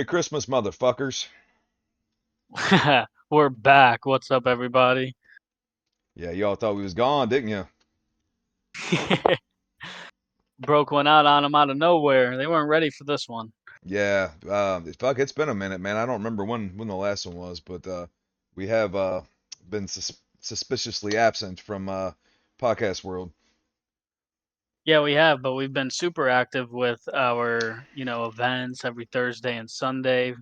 Merry Christmas, motherfuckers. We're back. What's up, everybody? Yeah, y'all thought we was gone, didn't you? Broke one out on them out of nowhere. They weren't ready for this one. Yeah, fuck, it's been a minute, man. I don't remember when the last one was, but we have been suspiciously absent from podcast world. Yeah, we have, but we've been super active with our, events every Thursday and Sunday,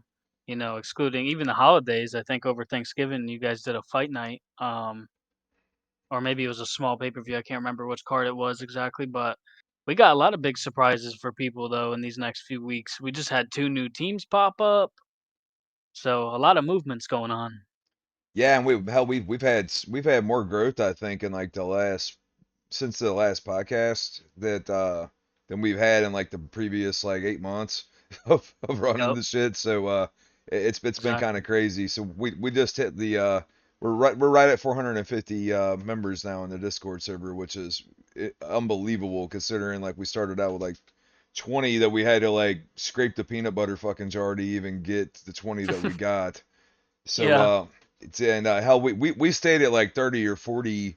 excluding even the holidays. I think over Thanksgiving you guys did a fight night. Or maybe it was a small pay-per-view. I can't remember which card it was exactly, but we got a lot of big surprises for people though in these next few weeks. We just had two new teams pop up, so a lot of movements going on. Yeah, and we've had more growth, I think, in like the last since the last podcast than we've had in like the previous like 8 months of running Yep, the shit. So it's been kind exactly. of crazy. So we just hit the we're right at 450 members now in the Discord server, which is unbelievable considering like we started out with like 20 that we had to like scrape the peanut butter fucking jar to even get the 20 that we got. So Yeah. hell we stayed at like 30 or 40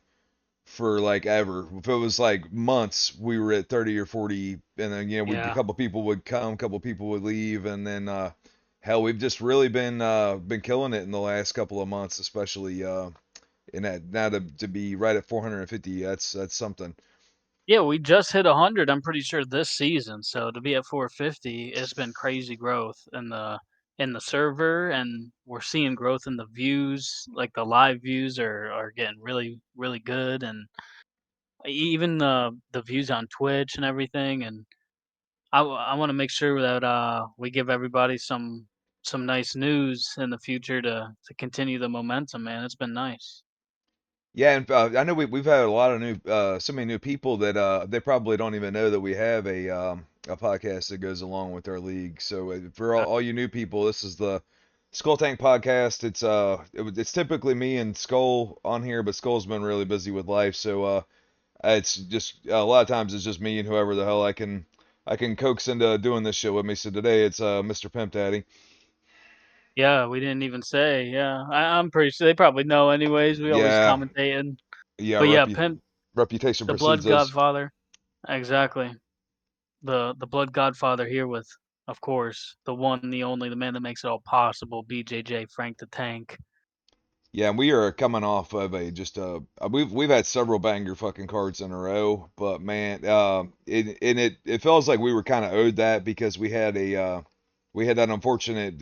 for like ever. If it was like months, we were at 30 or 40, and then we a Yeah. couple people would come, a couple people would leave, and then hell, we've just really been killing it in the last couple of months, especially in that now to be right at 450. That's something. Yeah, we just hit 100, I'm pretty sure this season. So to be at 450, it's been crazy growth in the server, and we're seeing growth in the views. Like the live views are getting really really good, and even the views on Twitch and everything. And I want to make sure that we give everybody some nice news in the future to continue the momentum. Man, it's been nice. Yeah, and I know we've had a lot of so many new people that they probably don't even know that we have a podcast that goes along with our league. So for all you new people, this is the SkullTank podcast. It's typically me and Skull on here, but Skull's been really busy with life, so it's just a lot of times it's just me and whoever the hell I can coax into doing this shit with me. So today it's Mr. Pimp Daddy. Yeah, we didn't even say. Yeah, I'm pretty sure they probably know anyways. We always Yeah, commentating. yeah, But yeah, Pimp, reputation the precedes Blood us. Godfather. Exactly. The Blood Godfather here with, of course, the one, the only, the man that makes it all possible, BJJ Frank the Tank. Yeah, and we are coming off of a just we've had several banger fucking cards in a row, but man, it feels like we were kind of owed that because we had that unfortunate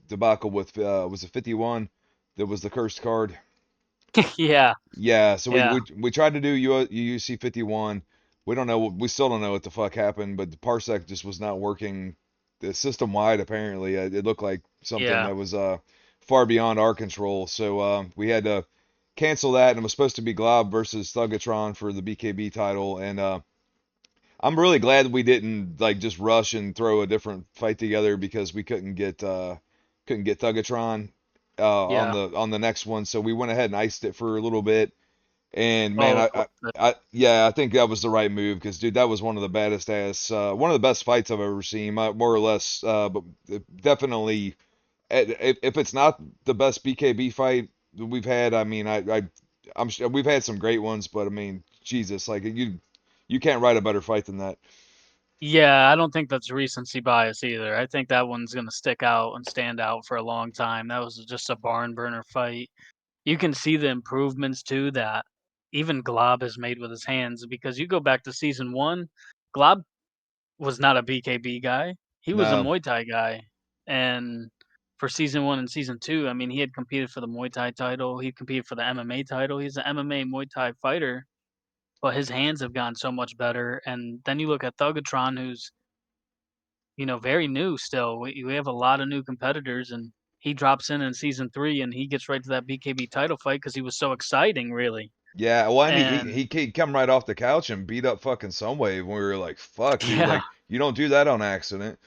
debacle with was it 51 that was the cursed card. Yeah, Yeah, so we yeah, we, we tried to do UUC 51. We still don't know what the fuck happened, but the parsec just was not working the system wide apparently. It looked like something yeah. that was far beyond our control. So we had to cancel that, and it was supposed to be Glob versus Thugatron for the BKB title. And I'm really glad we didn't like just rush and throw a different fight together because we couldn't get Thugatron on Yeah. the next one. So we went ahead and iced it for a little bit. And man, Oh, yeah, I think that was the right move because dude, that was one of the one of the best fights I've ever seen, more or less. But definitely, if it's not the best BKB fight that we've had, I mean, I'm sure we've had some great ones, but I mean, Jesus, like you can't write a better fight than that. yeah, I don't think that's recency bias either. I think that one's gonna stick out and stand out for a long time. That was just a barn burner fight. You can see the improvements too that even Glob has made with his hands, because you go back to season 1, Glob was not a BKB guy. He was a No, Muay Thai guy. And for season 1 and season 2, I mean, he had competed for the Muay Thai title, he competed for the MMA title. He's an MMA Muay Thai fighter, but his hands have gotten so much better. And then you look at Thugatron, who's, very new still. We have a lot of new competitors, and he drops in season 3, and he gets right to that BKB title fight because he was so exciting, really. yeah, well, and And he come right off the couch and beat up fucking Sunwave, and we were like, fuck, dude, yeah, like you don't do that on accident.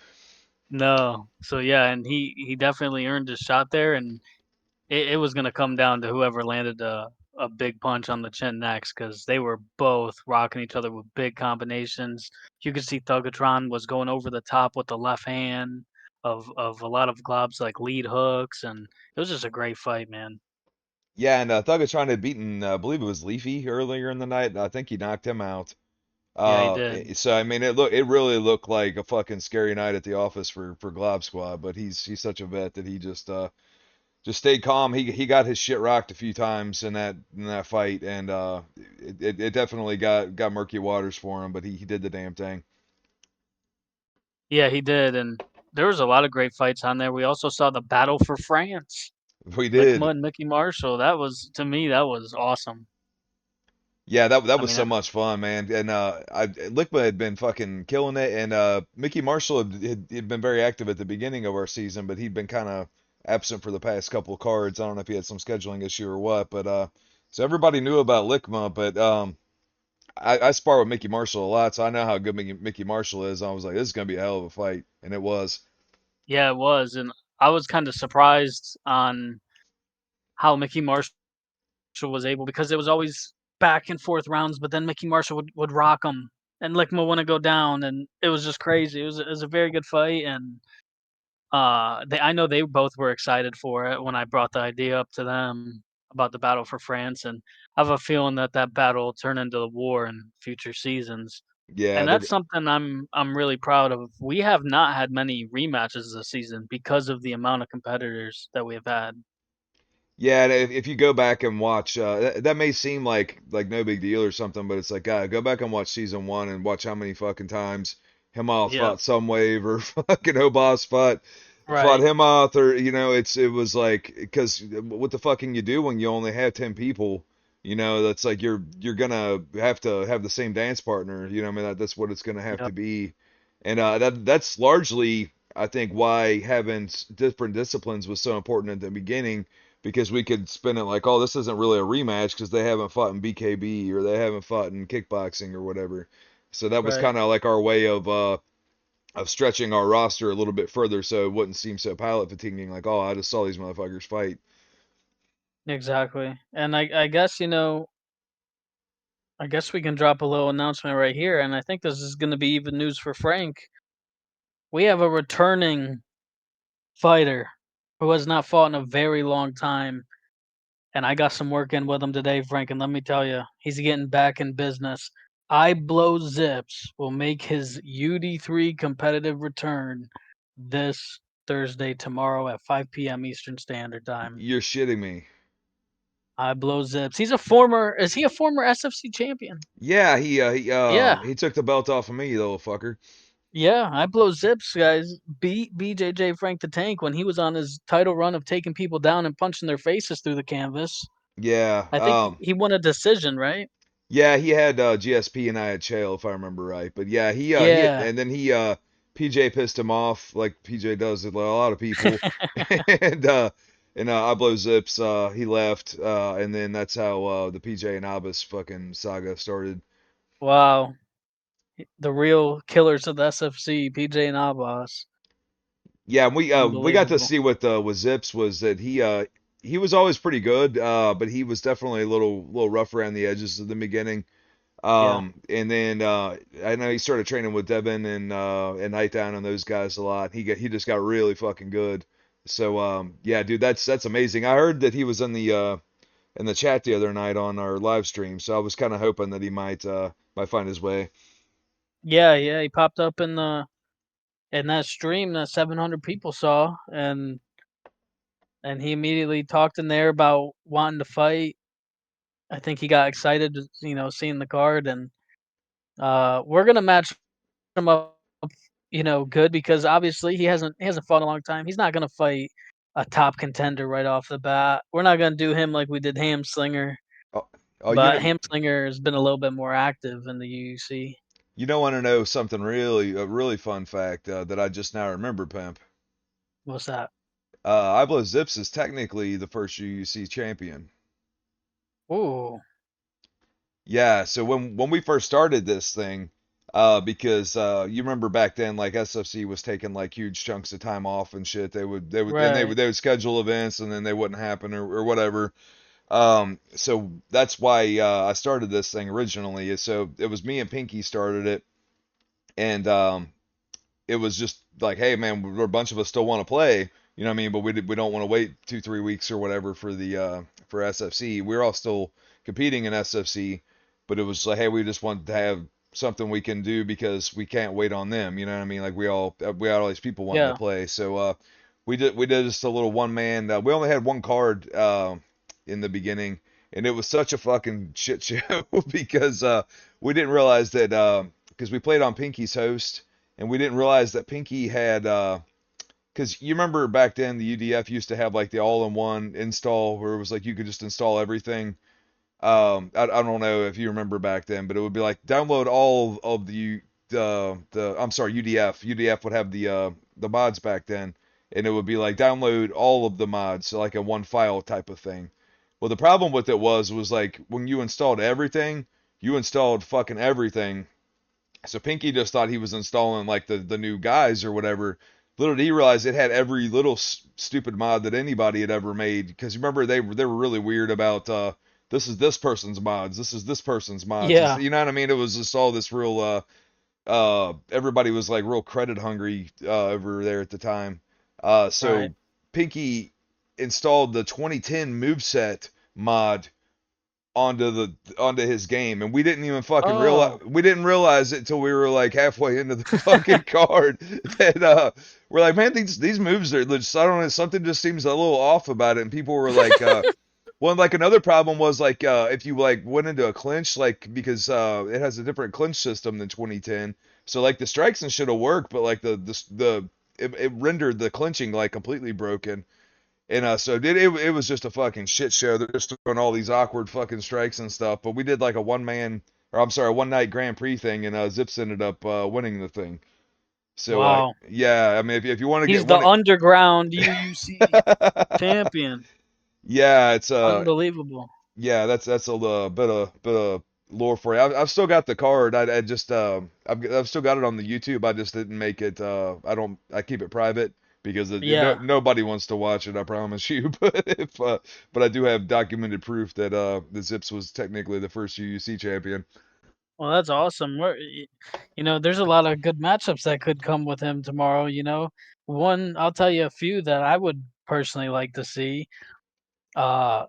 no. So yeah, and he definitely earned his shot there, and it was gonna come down to whoever landed a big punch on the chin next, because they were both rocking each other with big combinations. You could see Thugatron was going over the top with the left hand. of a lot of globs like lead hooks, and it was just a great fight, man. Yeah, and Thug was trying to beaten, I believe it was Leafy earlier in the night. I think he knocked him out. Yeah, he did. So I mean, it really looked like a fucking scary night at the office for Glob Squad. But he's such a vet that he just stayed calm. He got his shit rocked a few times in that fight, and it definitely got murky waters for him. But he did the damn thing. Yeah, he did, and there was a lot of great fights on there. We also saw the battle for France, We Lickma did. and Mickey Marshall. That was, to me, that was awesome. Yeah, that I was mean, so much fun, man. And Lickma had been fucking killing it, and Mickey Marshall had been very active at the beginning of our season, but he'd been kind of absent for the past couple of cards. I don't know if he had some scheduling issue or what, but so everybody knew about Lickma, but I spar with Mickey Marshall a lot, so I know how good Mickey Marshall is. I was like, this is gonna be a hell of a fight, and it was. yeah, it was, and I was kind of surprised on how Mickey Marshall was able, because it was always back and forth rounds, but then Mickey Marshall would rock him, and Lickma wouldn't go down, and it was just crazy. It was a very good fight, and I know they both were excited for it when I brought the idea up to them about the battle for France, and I have a feeling that that battle will turn into the war in future seasons. Yeah, And they're that's something I'm really proud of. We have not had many rematches this season because of the amount of competitors that we have had. Yeah, and if you go back and watch, that may seem like no big deal or something, but it's like, God, go back and watch season one and watch how many fucking times Himoth Yep. fought Sunwave or fucking Hobos fought Right. Himoth, or it was like, because what the fuck can you do when you only have 10 people? That's like you're gonna have to have the same dance partner. I mean that's what it's gonna have to Yep. be, and that's largely I think why having different disciplines was so important at the beginning because we could spin it like, oh, this isn't really a rematch because they haven't fought in BKB or they haven't fought in kickboxing or whatever. So that was Right. kind of like our way of stretching our roster a little bit further so it wouldn't seem so palate fatiguing. Like, oh, I just saw these motherfuckers fight. Exactly. And I guess, I guess we can drop a little announcement right here, and I think this is going to be even news for Frank. We have a returning fighter who has not fought in a very long time, and I got some work in with him today, Frank. And let me tell you, he's getting back in business. I Blow Zips will make his UD3 competitive return this Thursday, tomorrow at 5 p.m. Eastern Standard Time. You're shitting me. I Blow Zips. He's a former. Is he a former SFC champion? Yeah, Yeah. he took the belt off of me, you little fucker. Yeah, I Blow Zips, guys, beat BJJ Frank the Tank when he was on his title run of taking people down and punching their faces through the canvas. Yeah, I think he won a decision, right? yeah, he had GSP and I had Chael if I remember right. But yeah, he Yeah. and then he PJ pissed him off like PJ does with a lot of people, and I blow zips. He left, and then that's how the PJ and Abbas fucking saga started. Wow. The real killers of the SFC, PJ and Abbas. Yeah, we got to Unbelievable. see what with Zips was that he was always pretty good, but he was definitely a little rough around the edges at the beginning. Yeah. And then I know he started training with Devin and Nightdown and those guys a lot. He just got really fucking good. So yeah, dude, that's amazing. I heard that he was in the chat the other night on our live stream, so I was kind of hoping that he might find his way. Yeah, yeah, he popped up in that stream that 700 people saw, and he immediately talked in there about wanting to fight. I think he got excited, seeing the card, and we're gonna match him up, good, because obviously he hasn't fought in a long time. He's not gonna fight a top contender right off the bat. We're not gonna do him like we did Hamslinger, Oh, oh, but Hamslinger has been a little bit more active in the UC. you don't want to know something a really fun fact that I just now remembered, Pimp. What's that? Iblo Zips is technically the first UUC champion. Ooh, Yeah, so when we first started this thing, because you remember back then, like SFC was taking like huge chunks of time off and shit. right. They would schedule events and then they wouldn't happen or whatever. So that's why I started this thing originally. So it was me and Pinky started it, and it was just like, hey man, we're a bunch of us still want to play, you know what I mean? But we don't want to wait 2 3 weeks or whatever for the for SFC. We're all still competing in SFC, but it was like, hey, we just want to have something we can do because we can't wait on them. You know what I mean? Like we had all these people wanting to Yeah. play, so we did just a little one man. We only had one card in the beginning, and it was such a fucking shit show because we didn't realize that because we played on Pinky's host, and we didn't realize that Pinky had because you remember back then the UDF used to have like the all-in-one install where it was like you could just install everything. I don't know if you remember back then, but it would be like download all of the I'm sorry, UDF. UDF would have the mods back then, and it would be like download all of the mods, so like a one file type of thing. Well, the problem with it was like when you installed everything, you installed fucking everything. So Pinky just thought he was installing like the new guys or whatever. Little did he realize it had every little stupid mod that anybody had ever made. Because remember they were really weird about this is this person's mods, this is this person's mods. Yeah. You know what I mean? It was just all this real everybody was like real credit hungry over there at the time. Right. So Pinky installed the 2010 moveset mod onto his game, and Oh, we didn't realize it till we were like halfway into the fucking card that we're like, man, these moves are just, I don't know, something just seems a little off about it, and people were like well, like another problem was like if you like went into a clinch, like because it has a different clinch system than 2010, so like the strikes and should have worked, but like it rendered the clinching like completely broken. And so it was just a fucking shit show. They're just doing all these awkward fucking strikes and stuff. But we did like a one man, or I'm sorry, one night Grand Prix thing, and Zips ended up winning the thing. So wow. yeah, I mean if you want to get He's the one, underground UUC champion. yeah, it's Unbelievable. yeah, that's a bit of lore for you. I've still got the card. I just I've still got it on the YouTube. I just didn't make it. I keep it private because Yeah. nobody wants to watch it. I promise you. But I do have documented proof that the Zips was technically the first UUC champion. Well, that's awesome. There's a lot of good matchups that could come with him tomorrow. One, I'll tell you a few that I would personally like to see. Uh,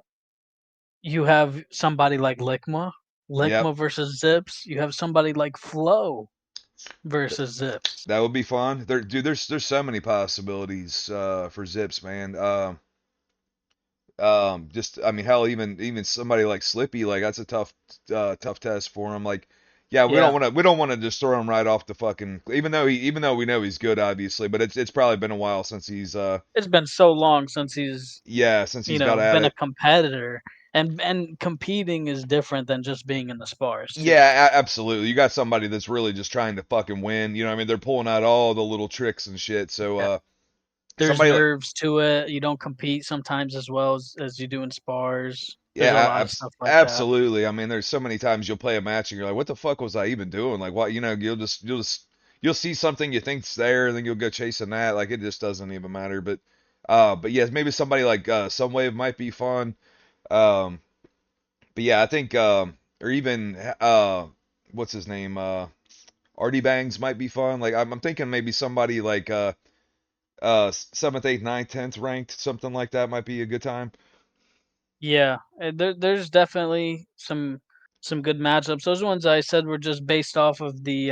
you have somebody like Yep. Lickma versus Zips. You have somebody like Flo Th- versus Zips. That would be fun. Dude, there's so many possibilities for Zips, man. Just I mean, hell, even somebody like Slippy, like that's a tough test for him. Like, yeah, Yeah, we don't want to just throw him right off the fucking. Even though we know he's good, obviously, but it's probably been a while since he's it's been so long since he's yeah, since he's got at been a it. competitor, and competing is different than just being in the spars too. Yeah, absolutely. You got somebody that's really just trying to fucking win. You know what I mean? They're pulling out all the little tricks and shit. So Yeah. There's somebody like nerves to it. You don't compete sometimes as well as you do in spars. There's a yeah, lot of stuff like that. absolutely. I mean, there's so many times you'll play a match and you're like, what the fuck was I even doing? Like, what, you'll see something you think's there, and then you'll go chasing that. Like, it just doesn't even matter. But yes, maybe somebody like Sunwave might be fun. Um, but yeah, I think, or even, what's his name? Artie Bangs might be fun. Like, I'm thinking maybe somebody like, 7th, 8th, 9th, 10th ranked, something like that might be a good time. Yeah, there's definitely some good matchups. Those ones I said were just based off of the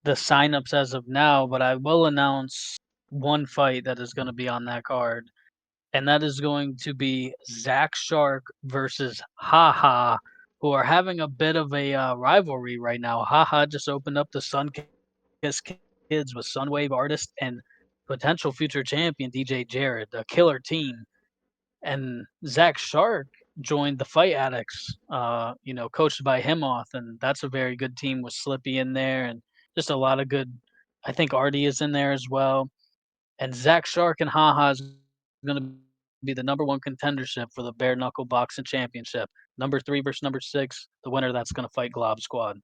signups as of now, but I will announce one fight that is going to be on that card, and that is going to be Zach Shark versus Haha, who are having a bit of a rivalry right now. Haha just opened up the Kiss Kids with Sunwave artist and potential future champion DJ Jared, a killer team. And Zach Shark joined the Fight Addicts, coached by Himoth, and that's a very good team with Slippy in there, and just a lot of good. I think Artie is in there as well, and Zach Shark and Haha is going to be the number one contendership for the bare knuckle boxing championship. Number three versus number six. The winner that's going to fight Glob Squad.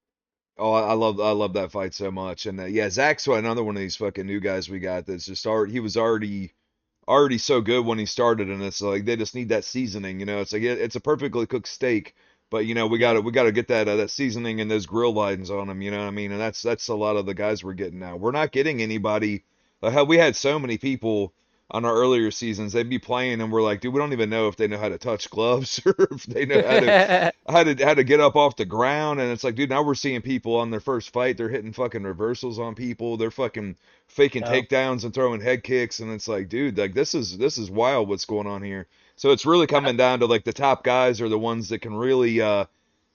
Oh, I love that fight so much, and yeah, Zach's another one of these fucking new guys we got that's just he was already so good when he started, and it's like they just need that seasoning, you know. It's like it's a perfectly cooked steak, but you know Yeah. we gotta get that seasoning and those grill lines on them, you know what I mean? And that's a lot of the guys we're getting now. We're not getting anybody. Like how we had so many people on our earlier seasons, they'd be playing and we're like, dude, we don't even know if they know how to touch gloves or if they know how to get up off the ground. And it's like, dude, now we're seeing people on their first fight, they're hitting fucking reversals on people, they're fucking faking Yep. takedowns and throwing head kicks, and it's like, dude, like this is wild what's going on here. So it's really I- coming down to like the top guys are the ones that can really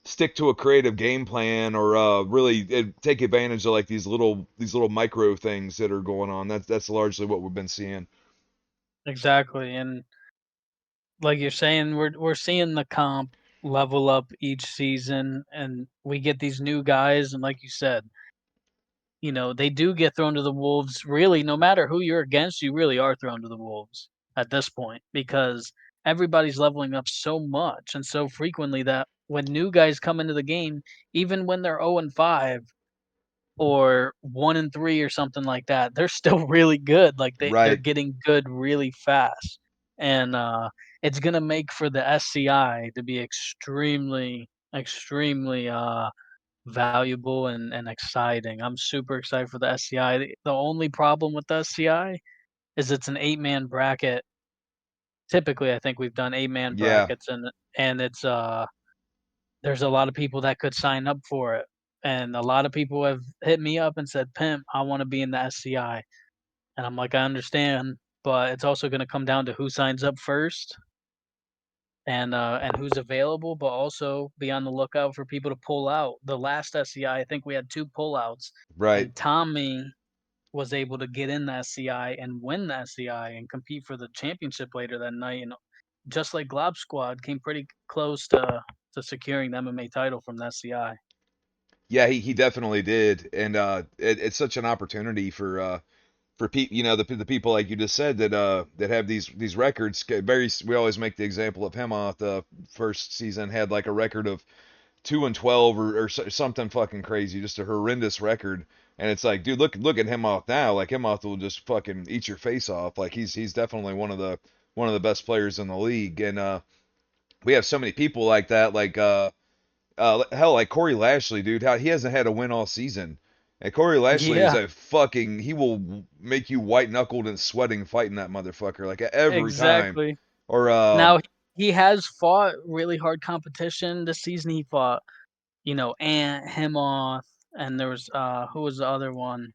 stick to a creative game plan or really take advantage of like these little micro things that are going on. That's largely what we've been seeing. exactly, and like you're saying, we're seeing the comp level up each season, and we get these new guys, and like you said, they do get thrown to the wolves. Really, no matter who you're against, you really are thrown to the wolves at this point because everybody's leveling up so much and so frequently that when new guys come into the game, even when they're 0-5 or 1-3 or something like that, they're still really good. Like they're Right. getting good really fast. And it's gonna make for the SCI to be extremely, extremely valuable and exciting. I'm super excited for the SCI. The only problem with the SCI is it's an 8-man bracket. Typically, I think we've done 8-man Yeah. brackets and it's there's a lot of people that could sign up for it. And a lot of people have hit me up and said, "Pimp, I want to be in the SCI." And I'm like, "I understand, but it's also going to come down to who signs up first and who's available, but also be on the lookout for people to pull out." The last SCI, I think we had 2 pullouts, Right. and Tommy was able to get in the SCI and win the SCI and compete for the championship later that night, and just like Glob Squad, came pretty close to securing the MMA title from the SCI. Yeah, he definitely did, and it's such an opportunity for people, the people like you just said that have these records. Very, we always make the example of him off the first season had like a record of 2-12 or something fucking crazy, just a horrendous record. And it's like, dude, look at him off now. Like him off will just fucking eat your face off. Like he's definitely one of the best players in the league. And we have so many people like that. Like hell, like Corey Lashley, dude. How he hasn't had a win all season. And Corey Lashley is Yeah, a fucking. He will make you white knuckled and sweating fighting that motherfucker like every time. exactly. Or Now he has fought really hard competition this season. He fought, Ant, Himoth, and there was who was the other one?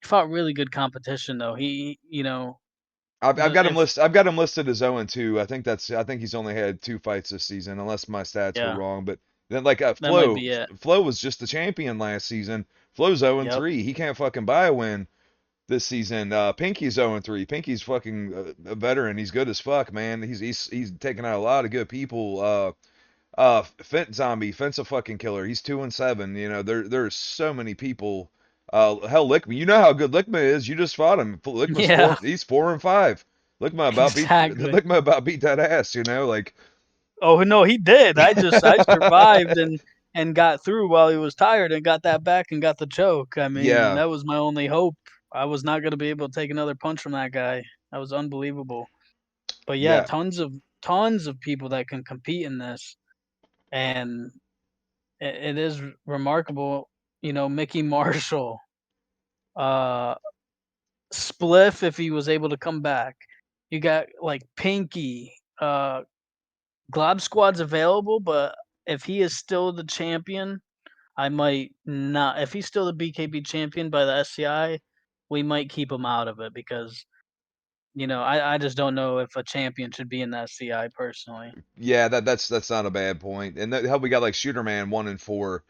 He fought really good competition though. I've The got him if list. I've got him listed as 0-2. I think he's only had 2 fights this season, unless my stats were yeah, wrong. But then like that might Flo, be it. Flo was just the champion last season. Flo's 0 and Yep. 3. He can't fucking buy a win this season. Pinky's 0 and 3. Pinky's fucking a veteran. He's good as fuck, man. He's taken out a lot of good people. Fent Zombie, Fent's a fucking killer. He's 2-7. There's so many people. Hell, Lickman. You know how good Lickman is. You just fought him. Lickman's Yeah, four. He's 4-5. exactly. Lickman about beat that ass. Like Oh, no, he did. I survived and got through while he was tired and got that back and got the choke. I mean, yeah, that was my only hope. I was not gonna be able to take another punch from that guy. That was unbelievable. But yeah, yeah, tons of people that can compete in this, and it is remarkable. Mickey Marshall, uh, Spliff if he was able to come back. You got like Pinky, Glob Squad's available, but if he is still the champion, I might not. If he's still the BKB champion by the SCI, we might keep him out of it because I just don't know if a champion should be in the SCI personally. yeah. That's not a bad point. And hell, we got like Shooterman 1-4.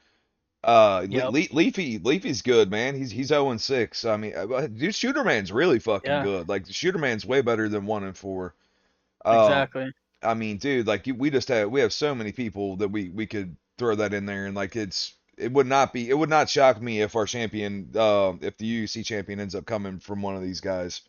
Yep. Leafy's good, man. He's 0-6. I mean, dude, Shooterman's really fucking Yeah. good. Like Shooterman's way better than 1-4. Um, Exactly. I mean, dude, like we have so many people that we could throw that in there, and like it would not shock me if our champion, if the UUC champion ends up coming from one of these guys.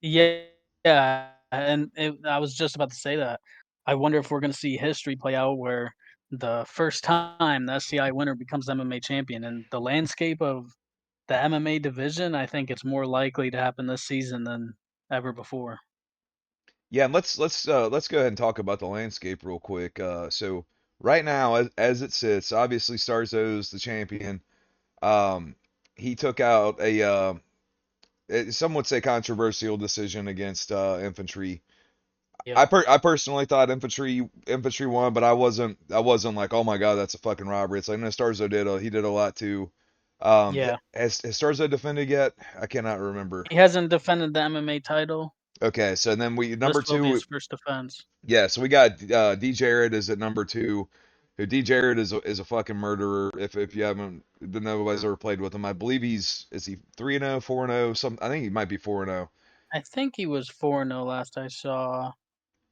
Yeah, yeah, and I was just about to say that. I wonder if we're gonna see history play out where the first time the SCI winner becomes MMA champion, and the landscape of the MMA division, I think it's more likely to happen this season than ever before. Yeah, and let's go ahead and talk about the landscape real quick. So right now, as it sits, obviously Starzo's the champion. Um, he took out a some would say controversial decision against infantry. Yep. I personally thought infantry won, but I wasn't like, oh my god, that's a fucking robbery. It's like, no, Starzo he did a lot too. Yeah. Has Starzo defended yet? I cannot remember. He hasn't defended the MMA title. Okay, so then we This number will be his two, first defense. yeah. So we got D Jared is at number two. Who D Jared is a fucking murderer. If you haven't, nobody's ever played with him. I believe is he 3-0, 4-0, some. I think he might be 4-0. I think he was 4-0 last I saw.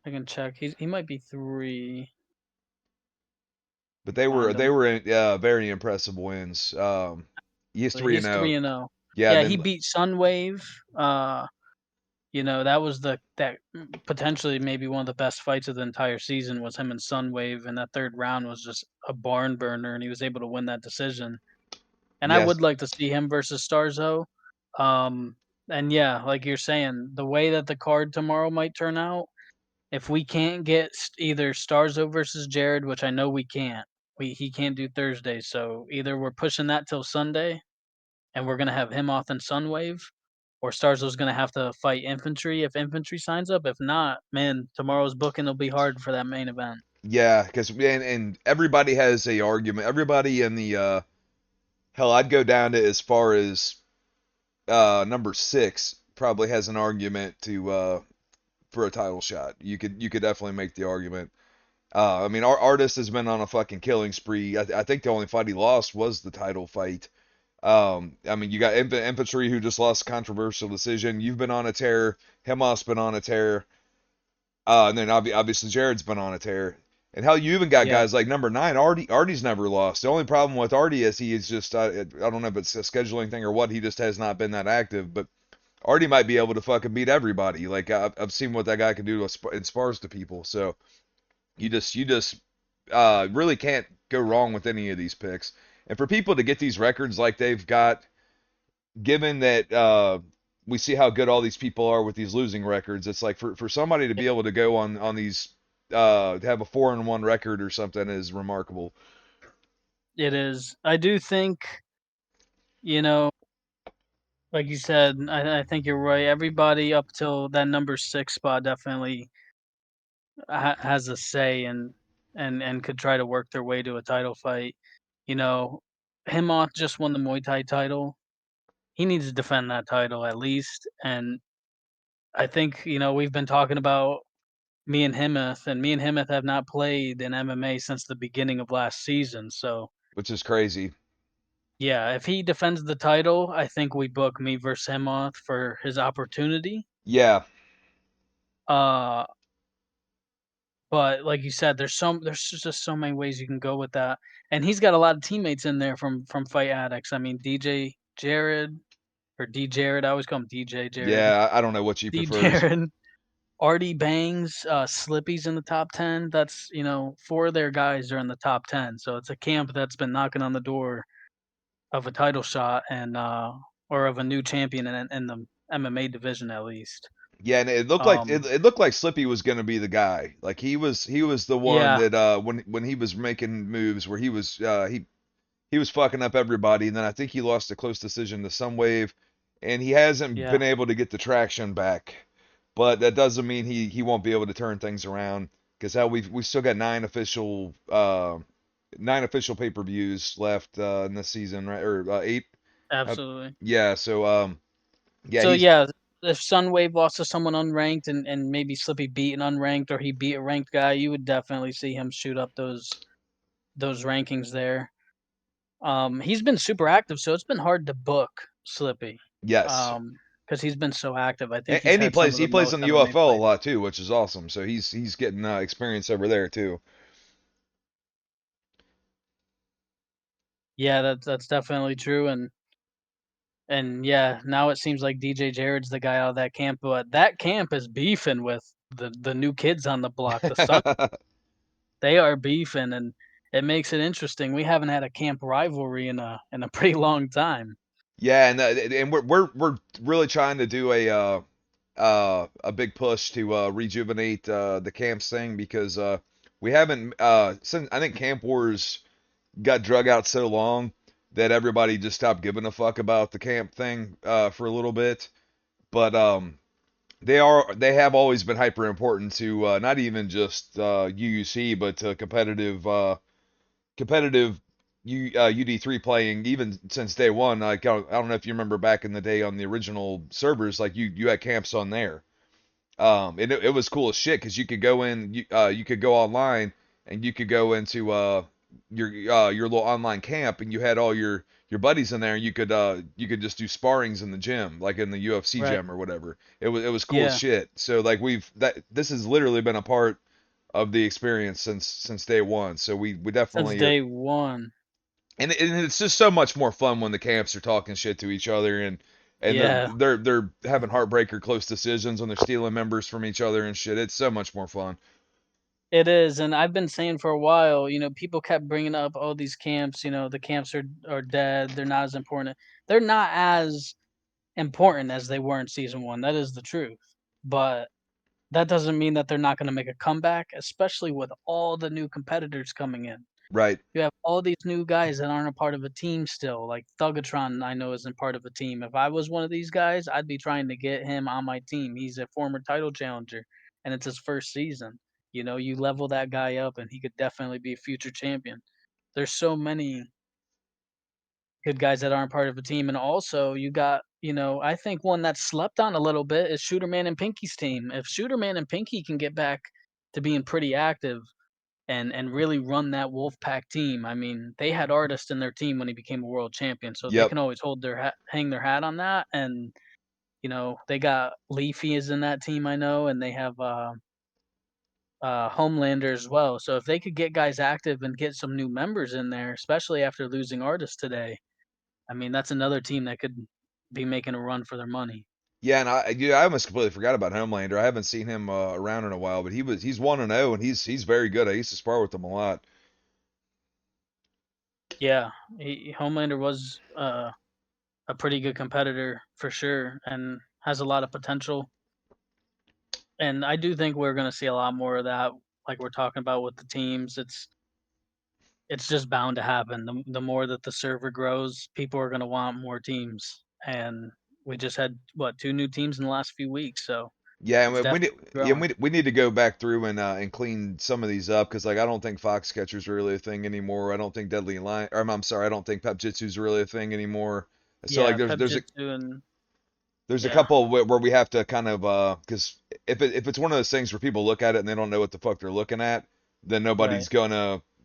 I can check. He might be 3. But Find they him. were very impressive wins. He's three and He's zero. 3-0. Yeah, and Yeah, he then beat Sunwave. That was potentially maybe one of the best fights of the entire season was him and Sunwave, and that third round was just a barn burner, and he was able to win that decision. And I yes, would like to see him versus Starzo. Um, and yeah, like you're saying, the way that the card tomorrow might turn out, if we can't get either Starzo versus Jared, which I know we can't, he can't do Thursday, so either we're pushing that till Sunday, and we're gonna have him off in Sunwave, or Starzo's gonna have to fight Infantry if Infantry signs up. If not, man, tomorrow's booking will be hard for that main event. yeah, because and everybody has a argument. Everybody in the hell, I'd go down to as far as number six probably has an argument to for a title shot. You could definitely make the argument. I mean, our artist has been on a fucking killing spree. I think the only fight he lost was the title fight. I mean, you got infantry who just lost a controversial decision. You've been on a tear. Hemos been on a tear. And then obviously Jared's been on a tear. And hell, you even got Yeah, guys like number nine, Artie. Artie's never lost. The only problem with Artie is he is just, I don't know if it's a scheduling thing or what, he just has not been that active. But Artie might be able to fucking beat everybody. Like, I've seen what that guy can do in spars to people. So you just really can't go wrong with any of these picks. And for people to get these records like they've got, given that we see how good all these people are with these losing records, it's like for somebody to be able to go on these to have a 4-1 record or something is remarkable. it is. I do think, you know, like you said, I think you're right. Everybody up till that number 6 spot definitely has a say and could try to work their way to a title fight. You know, Himoth just won the Muay Thai title. He needs to defend that title at least, and I think, we've been talking about me and Himoth have not played in MMA since the beginning of last season, so, Which is crazy. yeah, if he defends the title, I think we book me versus Himoth for his opportunity, Yeah, uh, but like you said, there's just so many ways you can go with that, and he's got a lot of teammates in there from Fight Addicts. I mean, DJ Jared or D Jared, I always call him DJ Jared. yeah. I don't know what you D prefers. Jared, Artie Bangs, Slippy's in the top 10. That's, 4 of their guys are in the top 10. So it's a camp that's been knocking on the door of a title shot and or of a new champion in the MMA division at least. Yeah, and it looked like Um, it looked like Slippy was gonna be the guy. Like he was the one yeah, that when he was making moves where he was fucking up everybody, and then I think he lost a close decision to some wave, and he hasn't yeah, been able to get the traction back. But that doesn't mean he won't be able to turn things around because how we still got nine official pay-per-views left in this season, right? Or eight. Uh, absolutely. yeah, so yeah, So he's yeah, if Sunwave lost to someone unranked and maybe Slippy beat an unranked or he beat a ranked guy, you would definitely see him shoot up those rankings there. He's been super active, so it's been hard to book Slippy, yes, because 'cause he's been so active. I think he's and had some of he the plays most in the out of any UFL a fighter. lot too, which is awesome. So he's getting experience over there too. Yeah, that's definitely true, and yeah, now it seems like DJ Jared's the guy out of that camp, but that camp is beefing with the new kids on the block, the Sun. They are beefing, and it makes it interesting. We haven't had a camp rivalry in a pretty long time. Yeah, and we're really trying to do a big push to rejuvenate the camps thing because we haven't since I think Camp Wars got drug out so long that everybody just stopped giving a fuck about the camp thing for a little bit. but they have always been hyper important to not even just UUC, but to competitive UD3 playing even since day one. Like I don't know if you remember back in the day on the original servers, like you had camps on there. And it was cool as shit because you could go in, you could go online and you could go into your little online camp and you had all your buddies in there and you could just do sparrings in the gym like in the UFC Right. gym or whatever. It was cool as Yeah. shit. So like this has literally been a part of the experience since day one. So we Since definitely are, day one. and it's just so much more fun when the camps are talking shit to each other and Yeah. they're having heartbreaker close decisions when they're stealing members from each other and shit. It's so much more fun. It is, and I've been saying for a while, people kept bringing up, "Oh, these camps, the camps are dead. They're not as important." They're not as important as they were in season 1. That is the truth. But that doesn't mean that they're not gonna make a comeback, especially with all the new competitors coming in. Right. You have all these new guys that aren't a part of a team still, like Thugatron I know isn't part of a team. If I was one of these guys, I'd be trying to get him on my team. He's a former title challenger, and it's his first season. You level that guy up, and he could definitely be a future champion. There's so many good guys that aren't part of a team, and also you got, I think one that's slept on a little bit is Shooterman and Pinky's team. If Shooterman and Pinky can get back to being pretty active and really run that Wolfpack team. I mean, they had artists in their team when he became a world champion, so they Yep. can always hang their hat on that. And they got Leafy is in that team, I know, and they have Homelander as well. So if they could get guys active and get some new members in there, especially after losing artists today, I mean, that's another team that could be making a run for their money. Yeah, and I almost completely forgot about Homelander. I haven't seen him around in a while, but he's 1-0 and he's very good. I used to spar with him a lot. Yeah, Homelander was a pretty good competitor for sure, and has a lot of potential. And I do think we're gonna see a lot more of that, like we're talking about with the teams. It's just bound to happen. The more that the server grows, people are gonna want more teams. And we just had what 2 new teams in the last few weeks, so Yeah, it's and definitely growing. we need to go back through and clean some of these up because like I don't think Foxcatcher's really a thing anymore. I don't think Deadly Lion, or I'm sorry, I don't think Pep Jitsu's really a thing anymore. So like Yeah, Pepjitsu and there's a yeah, couple where we have to kind of because if it's one of those things where people look at it and they don't know what the fuck they're looking at, then right.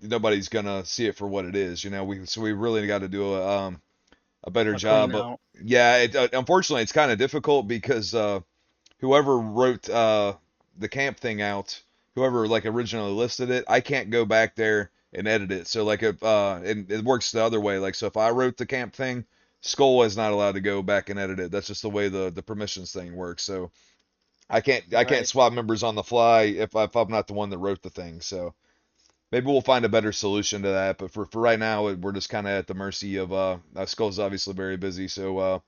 nobody's gonna see it for what it is. We really got to do a better A clean job. But out. yeah, unfortunately it's kind of difficult because whoever wrote the camp thing out, whoever like originally listed it, I can't go back there and edit it. So like if and it works the other way. Like so if I wrote the camp thing, Skull is not allowed to go back and edit it. That's just the way the permissions thing works. So I can't Right. swap members on the fly if I'm not the one that wrote the thing. So maybe we'll find a better solution to that. But for right now, we're just kind of at the mercy of Skull's obviously very busy. So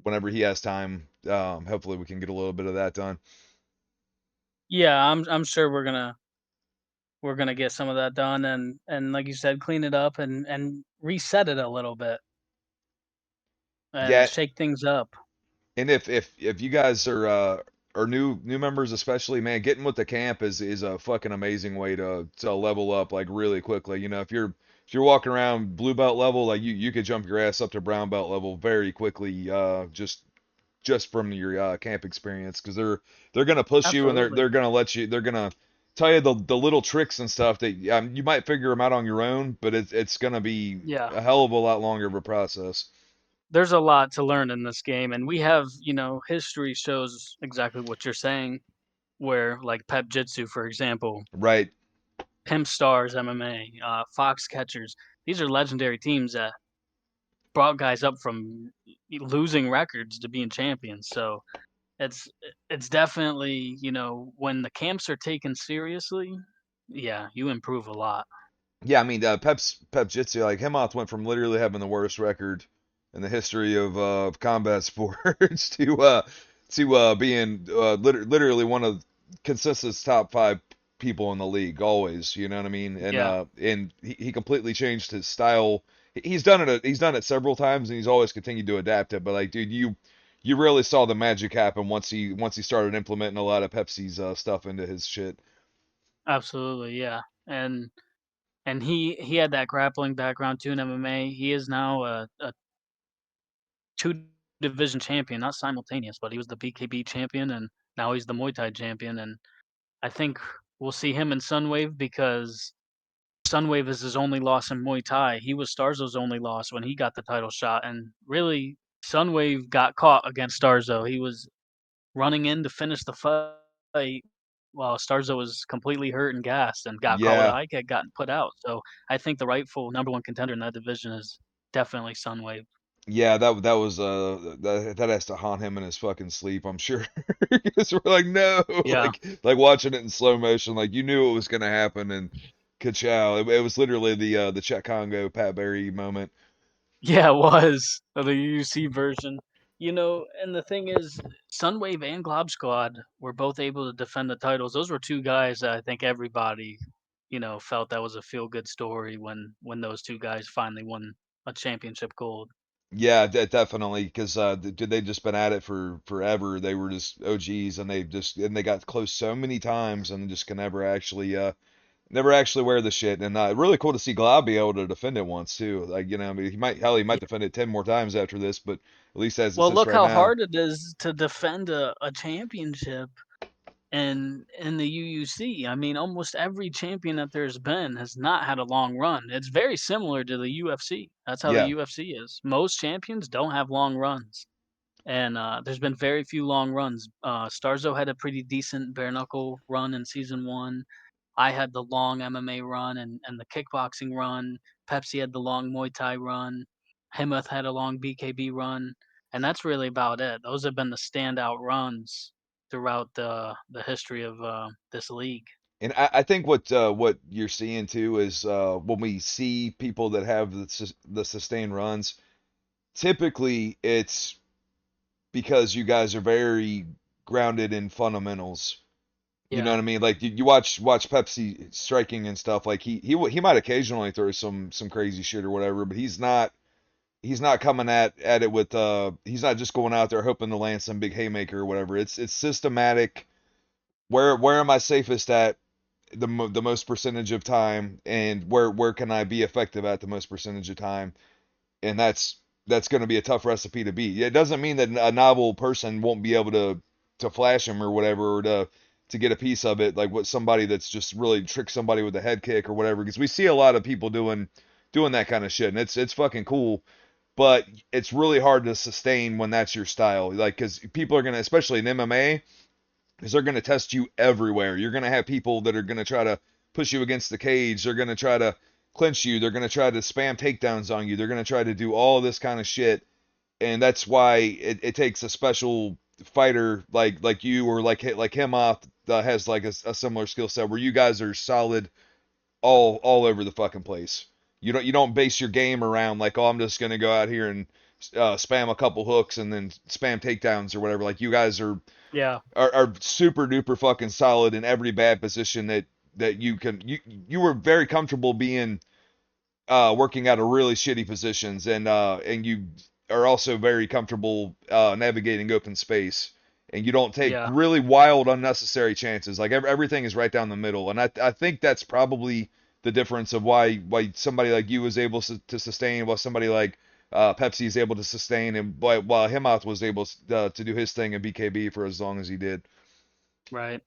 whenever he has time, hopefully we can get a little bit of that done. Yeah, I'm sure we're gonna get some of that done and like you said, clean it up and reset it a little bit and Yeah, shake things up. and if you guys are new members especially, man, getting with the camp is a fucking amazing way to level up like really quickly. If you're walking around blue belt level, like you could jump your ass up to brown belt level very quickly, just from your camp experience, because they're gonna push you and Absolutely. they're gonna let you they're gonna tell you the little tricks and stuff that you might figure them out on your own, but it's gonna be Yeah. a hell of a lot longer of a process. There's a lot to learn in this game, and we have, history shows exactly what you're saying, where like Pep Jitsu, for example, Right. Pimp Stars MMA, Fox Catchers. These are legendary teams that brought guys up from losing records to being champions. So it's it's definitely, when the camps are taken seriously, yeah, you improve a lot. Yeah, I mean, Pep Jitsu, like Hemoth went from literally having the worst record in the history of combat sports to being literally one of consensus top five people in the league always. You know what I mean? Yeah. And he completely changed his style. He's done it several times and he's always continued to adapt it. But like, dude, you really saw the magic happen once he started implementing a lot of Pepsi's stuff into his shit. Absolutely, yeah. And he had that grappling background too in MMA. He is now a two division champion, not simultaneous, but he was the BKB champion and now he's the Muay Thai champion. And I think we'll see him in Sunwave because Sunwave is his only loss in Muay Thai. He was Starzo's only loss when he got the title shot. And really, Sunwave got caught against Starzo. He was running in to finish the fight while Starzo was completely hurt and gassed and got caught with a Yeah, high kick, got put out. So I think the rightful number one contender in that division is definitely Sunwave. yeah, that was that has to haunt him in his fucking sleep, I'm sure. Because we're like, no, Yeah. like watching it in slow motion, like you knew it was gonna happen, and ka-chow. It was literally the Czech Congo Pat Barry moment. Yeah, it was the U.U.C version. And the thing is, Sunwave and Glob Squad were both able to defend the titles. Those were two guys that I think everybody, felt that was a feel good story when those two guys finally won a championship gold. Yeah, definitely, because they just been at it for forever. They were just OGs, and they got close so many times, and just can never actually wear the shit. And really cool to see Glob be able to defend it once too. Like I mean, he might defend it 10 more times after this, but at least as it Well, sits look right how now. hard it is to defend a championship in the UUC. I mean, almost every champion that there's been has not had a long run. It's very similar to the UFC. That's how the Yeah, UFC is. Most champions don't have long runs, and there's been very few long runs. Starzo had a pretty decent bare knuckle run in season one. I had the long MMA run and the kickboxing run. Pepsi had the long Muay Thai run. Himoth had a long BKB run, and that's really about it. Those have been the standout runs throughout the history of this league. and I think what you're seeing too is when we see people that have the sustained runs, typically it's because you guys are very grounded in fundamentals. You know Yeah, what I mean? Like you watch Pepsi striking and stuff. Like he might occasionally throw some crazy shit or whatever, but he's not coming at it with he's not just going out there hoping to land some big haymaker or whatever. It's systematic. Where am I safest at the most percentage of time, and where can I be effective at the most percentage of time? And that's going to be a tough recipe to beat. It doesn't mean that a novel person won't be able to flash him or whatever, or to get a piece of it, like what somebody that's just really trick somebody with a head kick or whatever. Because we see a lot of people doing that kind of shit, and it's fucking cool. But it's really hard to sustain when that's your style. Like, because people are gonna, especially in MMA, is they're going to test you everywhere. You're going to have people that are going to try to push you against the cage. They're going to try to clinch you. They're going to try to spam takedowns on you. They're going to try to do all this kind of shit. And that's why it takes a special fighter like you or like him off that has like a similar skill set where you guys are solid all over the fucking place. You don't base your game around like, oh, I'm just gonna go out here and spam a couple hooks and then spam takedowns or whatever. Like you guys yeah, are super duper fucking solid in every bad position that you were very comfortable being working out of really shitty positions, and you are also very comfortable navigating open space, and you don't take yeah, really wild unnecessary chances. Like everything is right down the middle, and I think that's probably the difference of why somebody like you was able to sustain, while somebody like Pepsi is able to sustain, and while Himoth was able to do his thing in BKB for as long as he did. right.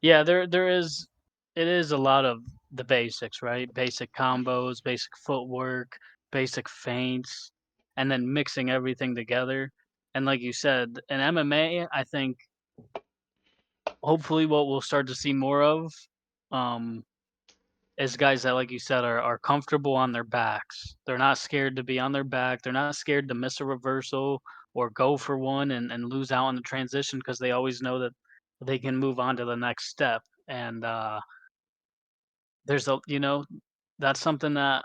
Yeah, there is it is a lot of the basics, right? Basic combos, basic footwork, basic feints, and then mixing everything together. And like you said, in MMA, I think hopefully what we'll start to see more of um is guys that like you said are comfortable on their backs. They're not scared to be on their back. They're not scared to miss a reversal or go for one and lose out on the transition because they always know that they can move on to the next step. And there's a that's something that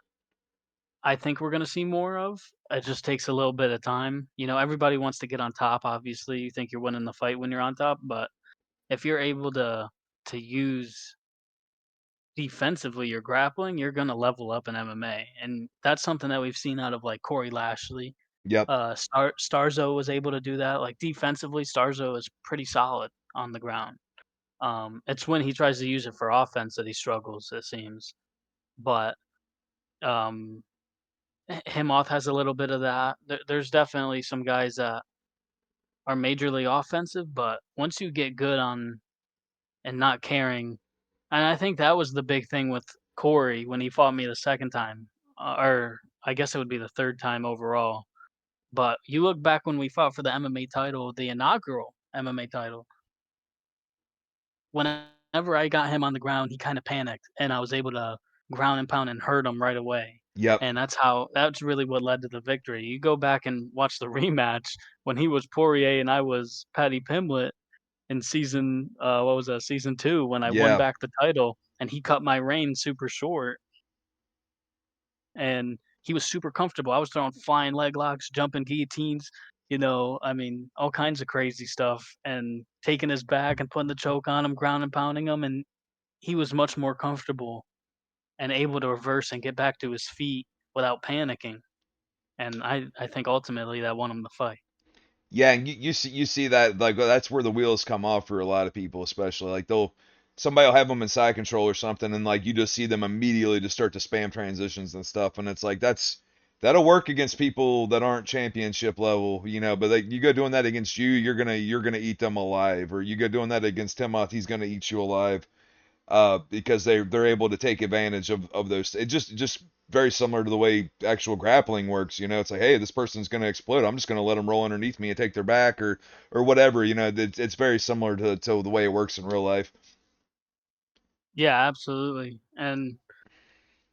I think we're gonna see more of. It just takes a little bit of time. Everybody wants to get on top, obviously. You think you're winning the fight when you're on top, but if you're able to use defensively your grappling, you're gonna level up in MMA. And that's something that we've seen out of like Corey Lashley. Yep. Starzo was able to do that. Like defensively, Starzo is pretty solid on the ground. It's when he tries to use it for offense that he struggles, it seems. But um, Himoth has a little bit of that. There's definitely some guys that are majorly offensive, but once you get good on and not caring, and I think that was the big thing with Corey when he fought me the second time, or I guess it would be the third time overall. But you look back when we fought for the MMA title, the inaugural MMA title, whenever I got him on the ground, he kinda panicked, and I was able to ground and pound and hurt him right away, Yep. and that's really what led to the victory. You go back and watch the rematch when he was Poirier and I was Paddy Pimblett in what was that, season 2 when I won Yeah. back the title, and he cut my reign super short, and he was super comfortable. I was throwing flying leg locks, jumping guillotines, I mean, all kinds of crazy stuff, and taking his back and putting the choke on him, ground and pounding him, and he was much more comfortable and able to reverse and get back to his feet without panicking, and I think ultimately that won him the fight. Yeah, and you see that, like, that's where the wheels come off for a lot of people, especially like somebody will have them in side control or something, and like you just see them immediately just start to spam transitions and stuff, and it's like that'll work against people that aren't championship level, but like you go doing that against you, you're gonna eat them alive, or you go doing that against Timoth, he's gonna eat you alive, because they're able to take advantage of those. It just very similar to the way actual grappling works. It's like, hey, this person's going to explode. I'm just going to let them roll underneath me and take their back, or whatever. It's very similar to the way it works in real life. Yeah, absolutely, and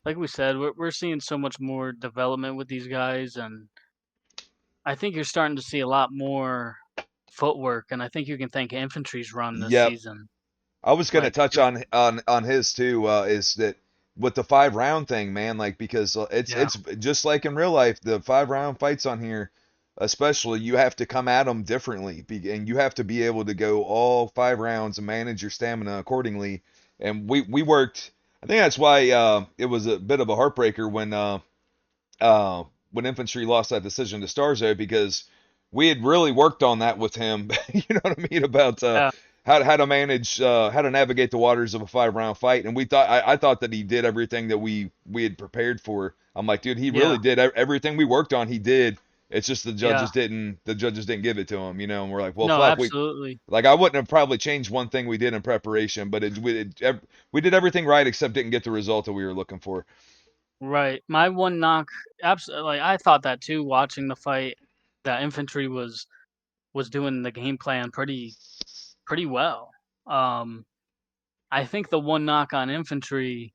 like we said, we're seeing so much more development with these guys, and I think you're starting to see a lot more footwork, and I think you can thank Infantry's run this Yep. season. I was gonna Like, touch if on his too. Is that with the 5 round thing, man? Like, because yeah, it's just like in real life, the 5 round fights on here, especially, you have to come at them differently, and you have to be able to go all 5 rounds and manage your stamina accordingly. And we worked. I think that's why it was a bit of a heartbreaker when Infantry lost that decision to Starzo, because we had really worked on that with him. You know what I mean, about yeah, how to manage, how to navigate the waters of a 5 round fight. And I thought that he did everything that we had prepared for. I'm like, dude, he really yeah, did everything we worked on. He did. It's just yeah. the judges didn't give it to him. And we're like, well, No, fuck, we absolutely. like I wouldn't have probably changed one thing we did in preparation, but we did everything right except didn't get the result that we were looking for. Right. My one knock, absolutely. I thought that too. Watching the fight, that Infantry was doing the game plan pretty well. Um, I think the one knock on Infantry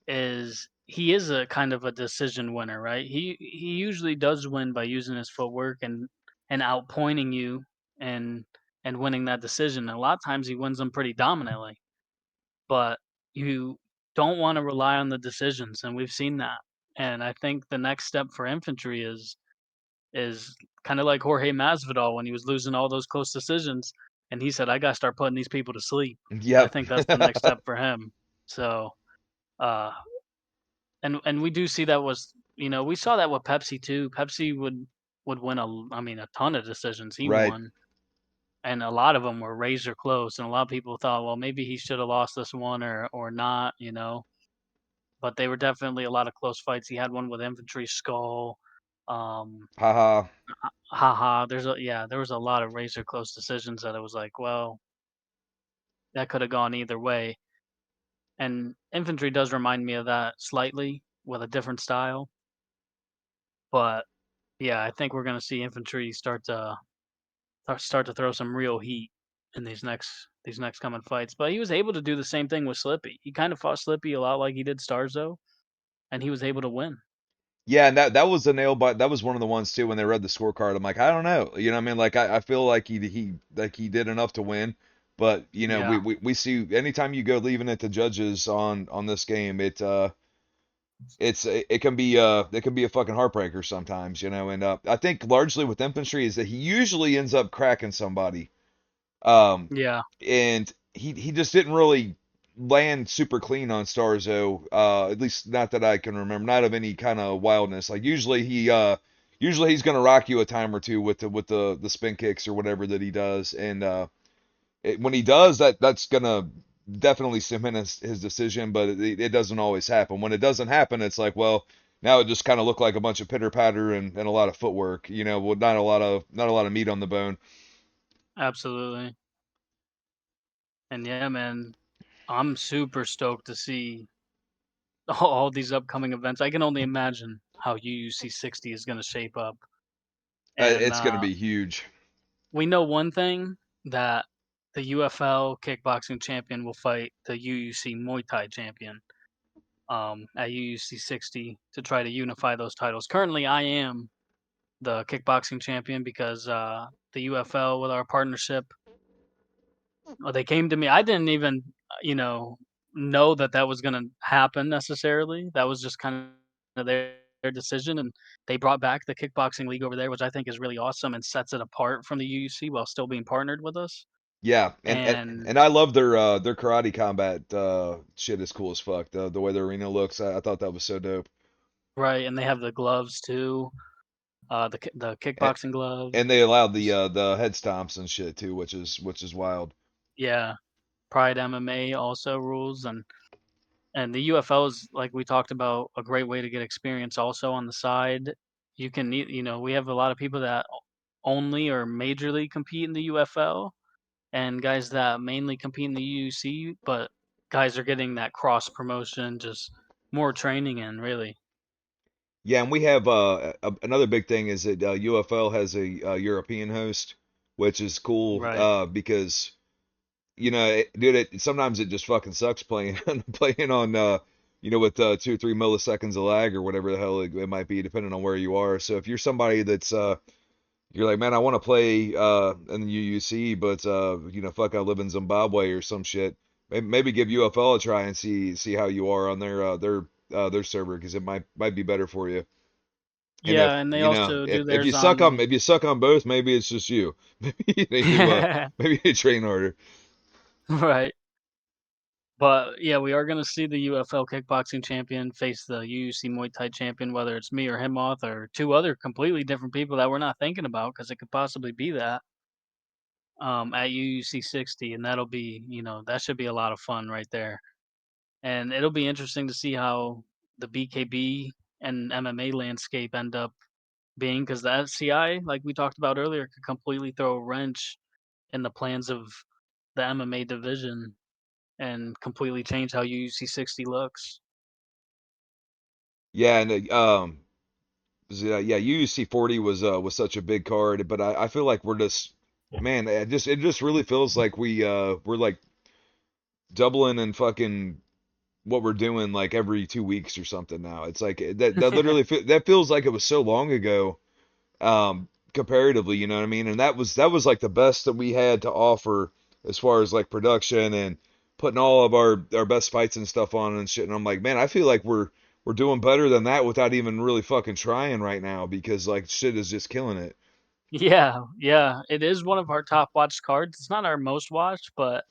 is he is a kind of a decision winner, right? He usually does win by using his footwork and outpointing you and and winning that decision. And a lot of times he wins them pretty dominantly, but you don't want to rely on the decisions, and we've seen that. And I think the next step for Infantry is kind of like Jorge Masvidal when he was losing all those close decisions, and he said, "I gotta start putting these people to sleep." I Yep. think that's the next step for him. So, uh, and we do see that was we saw that with Pepsi too. Pepsi would win I mean a ton of decisions. He Right. won, and a lot of them were razor close. And a lot of people thought, well, maybe he should have lost this one or not, But they were definitely a lot of close fights. He had one with Infantry Skull. Um, Haha. Haha, there was a lot of razor close decisions that it was like, well, that could have gone either way. And Infantry does remind me of that slightly with a different style, but yeah, I think we're gonna see Infantry start to throw some real heat in these next coming fights. But he was able to do the same thing with Slippy. He kind of fought Slippy a lot like he did Starzo, and he was able to win. Yeah, and that was a nail bite. That was one of the ones too when they read the scorecard. I'm like, I don't know. You know what I mean? Like I feel like he did enough to win, but Yeah, we see anytime you go leaving it to judges on this game, it can be a fucking heartbreaker sometimes, and I think largely with Infantry is that he usually ends up cracking somebody. Um, yeah, and he just didn't really land super clean on Starzo. At least not that I can remember. Not of any kind of wildness. Like usually usually he's gonna rock you a time or two with the spin kicks or whatever that he does, and when he does that, that's gonna definitely cement his decision. But it doesn't always happen. When it doesn't happen, it's like, well, now it just kind of looked like a bunch of pitter patter and a lot of footwork, with not a lot of meat on the bone. Absolutely. And yeah, man, I'm super stoked to see all these upcoming events. I can only imagine how UUC 60 is going to shape up. And It's gonna be huge. we know one thing, that the UFL kickboxing champion will fight the UUC Muay Thai champion at UUC 60 to try to unify those titles. Currently, I am the kickboxing champion because the UFL, with our partnership, well, they came to me. I didn't even, you know that that was gonna happen necessarily. That was just kind of their decision, and they brought back the kickboxing league over there, which I think is really awesome and sets it apart from the UUC while still being partnered with us. Yeah, and and, And and I love their karate combat shit is cool as fuck. The way the arena looks, I thought that was so dope. right, and they have the gloves too, the And, kickboxing gloves. and they allowed the head stomps and shit too, which is wild. Yeah, Pride MMA also rules, and the UFL is, like we talked about, a great way to get experience also on the side. You can, we have a lot of people that only or majorly compete in the UFL, and guys that mainly compete in the UC, but guys are getting that cross promotion, just more training in, really. Yeah, and we have another big thing is that UFL has a European host, which is cool Right. because dude, sometimes it just fucking sucks playing playing on with 2 or 3 milliseconds of lag or whatever the hell it might be, depending on where you are. So if you're somebody that's you're like, man, I want to play in the UUC, but fuck, I live in Zimbabwe or some shit. Maybe give UFL a try and see how you are on their server because it might be better for you. And Yeah, and they also do if you theirs suck on on. if you suck on both, maybe it's just you. Maybe you need to maybe you need to train harder. Right. But yeah, we are gonna see the UFL kickboxing champion face the UUC Muay Thai champion, whether it's me or him off, or two other completely different people that we're not thinking about, because it could possibly be that at UUC 60, and that'll be, that should be a lot of fun right there. And it'll be interesting to see how the BKB and MMA landscape end up being, because the FCI, like we talked about earlier, could completely throw a wrench in the plans of the MMA division and completely change how UUC 60 looks. Yeah, and yeah, UUC 40 was such a big card, but I feel like we're just man, it just really feels like we're like doubling and fucking what we're doing like every 2 weeks or something now. It's like that literally that feels like it was so long ago, comparatively, you know what I mean? And that was like the best that we had to offer as far as like production and putting all of our best fights and stuff on and shit. And I'm like, man, I feel like we're doing better than that without even really fucking trying right now because like shit is just killing it. Yeah, yeah, it is one of our top watched cards. It's not our most watched, but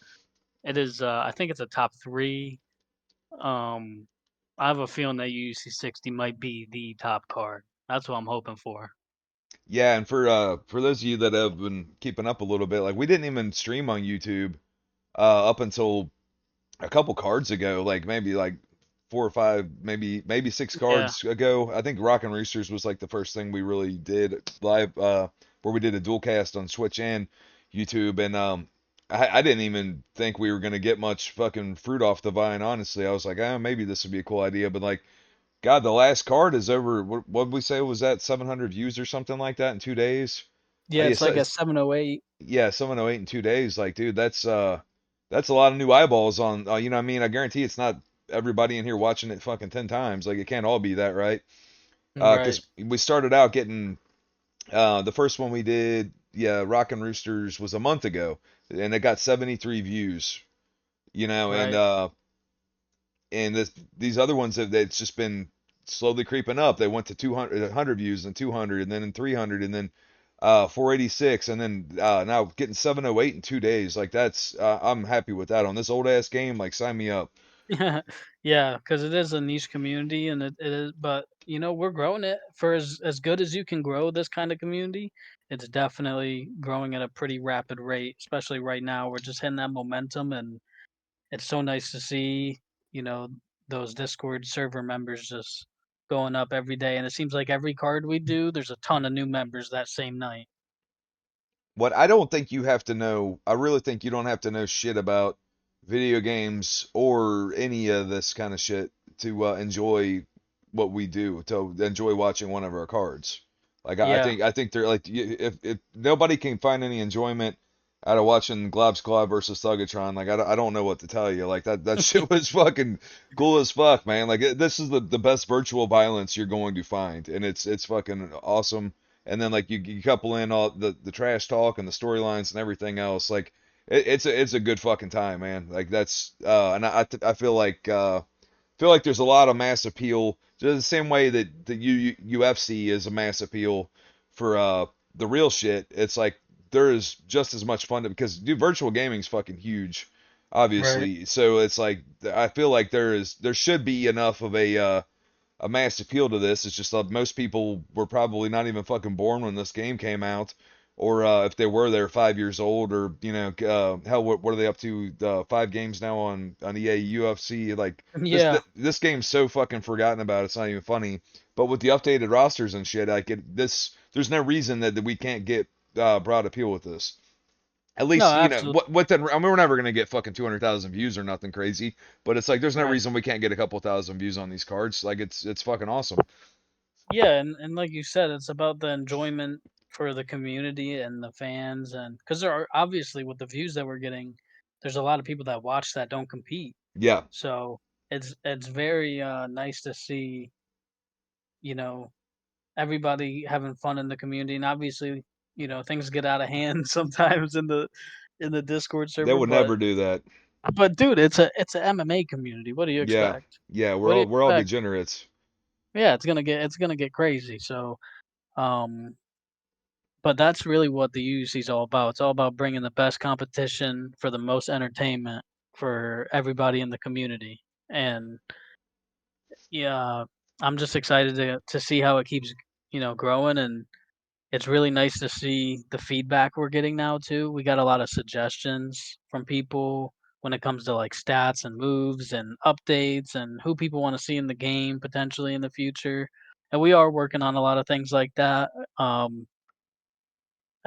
it is. I think it's a top three. Um, I have a feeling that UC 60 might be the top card. That's what I'm hoping for. Yeah, and for those of you that have been keeping up a little bit, like we didn't even stream on YouTube up until a couple cards ago, like maybe like 4 or 5, maybe 6 Yeah, cards ago. I think Rockin' Roosters was like the first thing we really did live, where we did a dual cast on Switch and YouTube, and I didn't even think we were gonna get much fucking fruit off the vine. Honestly, I was like, maybe this would be a cool idea, but like, God, the last card is over. What did we say was that 700 views or something like that in 2 days? yeah, Yeah, it's like a 708. yeah, 708 in 2 days. Like, dude, that's a lot of new eyeballs on. You know what I mean? I guarantee it's not everybody in here watching it fucking 10 times. Like, it can't all be that, right? Right. Because we started out getting the first one we did, yeah, Rockin' Roosters was a month ago, and it got 73 views. And Right. these other ones have it's just been slowly creeping up. They went to 200, 100 views and 200, and then in 300, and then 486, and then now getting 708 in 2 days. Like I'm happy with that on this old ass game. Like sign me up. Yeah, because it is a niche community, and it is, but we're growing it for as good as you can grow this kind of community. It's definitely growing at a pretty rapid rate, especially right now. We're just hitting that momentum, and it's so nice to see, you know, those Discord server members just going up every day. And it seems like every card we do, there's a ton of new members that same night. What I don't think you have to know, I really think you don't have to know shit about video games or any of this kind of shit to enjoy what we do, to enjoy watching one of our cards. Like Yeah. I think they're like if nobody can find any enjoyment out of watching Glob Squad versus Thugatron, like I don't know what to tell you. Like that shit was fucking cool as fuck, man. Like this is the best virtual violence you're going to find, and it's fucking awesome. And then like you couple in all the trash talk and the storylines and everything else, like it's a good fucking time, man. Like that's and I feel like there's a lot of mass appeal, just the same way that the UFC is a mass appeal for the real shit. It's like there is just as much fun because dude, virtual gaming is fucking huge, Right. obviously. So it's like I feel like there should be enough of a mass appeal to this. It's just that most people were probably not even fucking born when this game came out, or if they were, they're 5 years old, or hell, what are they up to? 5 games now on EA UFC. Like Yeah. this game's so fucking forgotten about. It's not even funny. But with the updated rosters and shit, like there's no reason that we can't get broad appeal with this. At No, least, absolutely. what then? I mean, we're never gonna get fucking 200,000 views or nothing crazy, but it's like there's no Right. reason we can't get a couple thousand views on these cards. Like it's fucking awesome. Yeah, and like you said, it's about the enjoyment for the community and the fans, and because there are obviously with the views that we're getting, there's a lot of people that watch that don't compete. Yeah, So it's very nice to see, you know, everybody having fun in the community, and obviously, things get out of hand sometimes in the Discord they server, would never do that. but dude, it's a MMA community. What do you Yeah, expect? yeah, What do you we're all expect? degenerates. Yeah, it's gonna get crazy. So, um, but that's really what the UC is all about. It's all about bringing the best competition for the most entertainment for everybody in the community. And yeah, I'm just excited to see how it keeps, growing, and it's really nice to see the feedback we're getting now too. We got a lot of suggestions from people when it comes to like stats and moves and updates and who people want to see in the game potentially in the future. And we are working on a lot of things like that.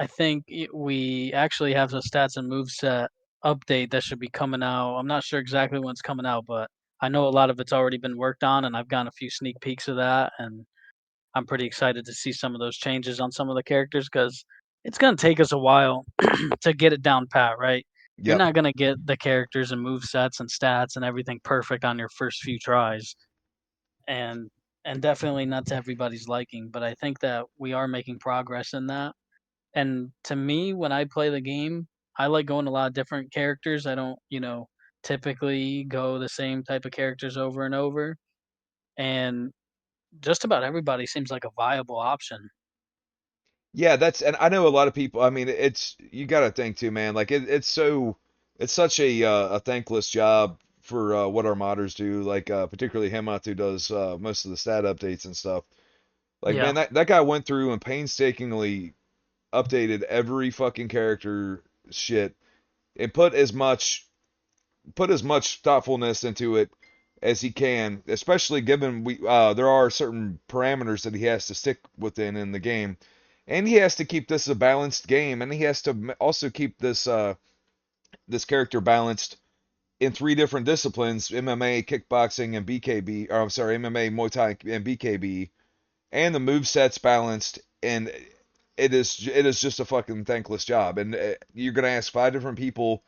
I think we actually have a stats and moveset update that should be coming out. I'm not sure exactly when it's coming out, but I know a lot of it's already been worked on, and I've gotten a few sneak peeks of that, and I'm pretty excited to see some of those changes on some of the characters because it's gonna take us a while to get it down pat, right? You're Yep. not gonna get the characters and move sets and stats and everything perfect on your first few tries, and definitely not to everybody's liking. But I think that we are making progress in that. And to me, when I play the game, I like going a lot of different characters. I don't, typically go the same type of characters over and over. And just about everybody seems like a viable option. Yeah, that's and I know a lot of people. I mean, it's you got to think too, man. Like it's such a thankless job for what our modders do. Like particularly Hemant who does most of the stat updates and stuff. Like Yeah, man, that guy went through and painstakingly updated every fucking character shit and put as much thoughtfulness into it as he can, especially given we there are certain parameters that he has to stick within in the game, and he has to keep this a balanced game, and he has to also keep this character balanced in three different disciplines: MMA, kickboxing, and BKB. Or I'm sorry, MMA, Muay Thai, and BKB, and the move sets balanced. And it is just a fucking thankless job. And you're gonna ask 5 different people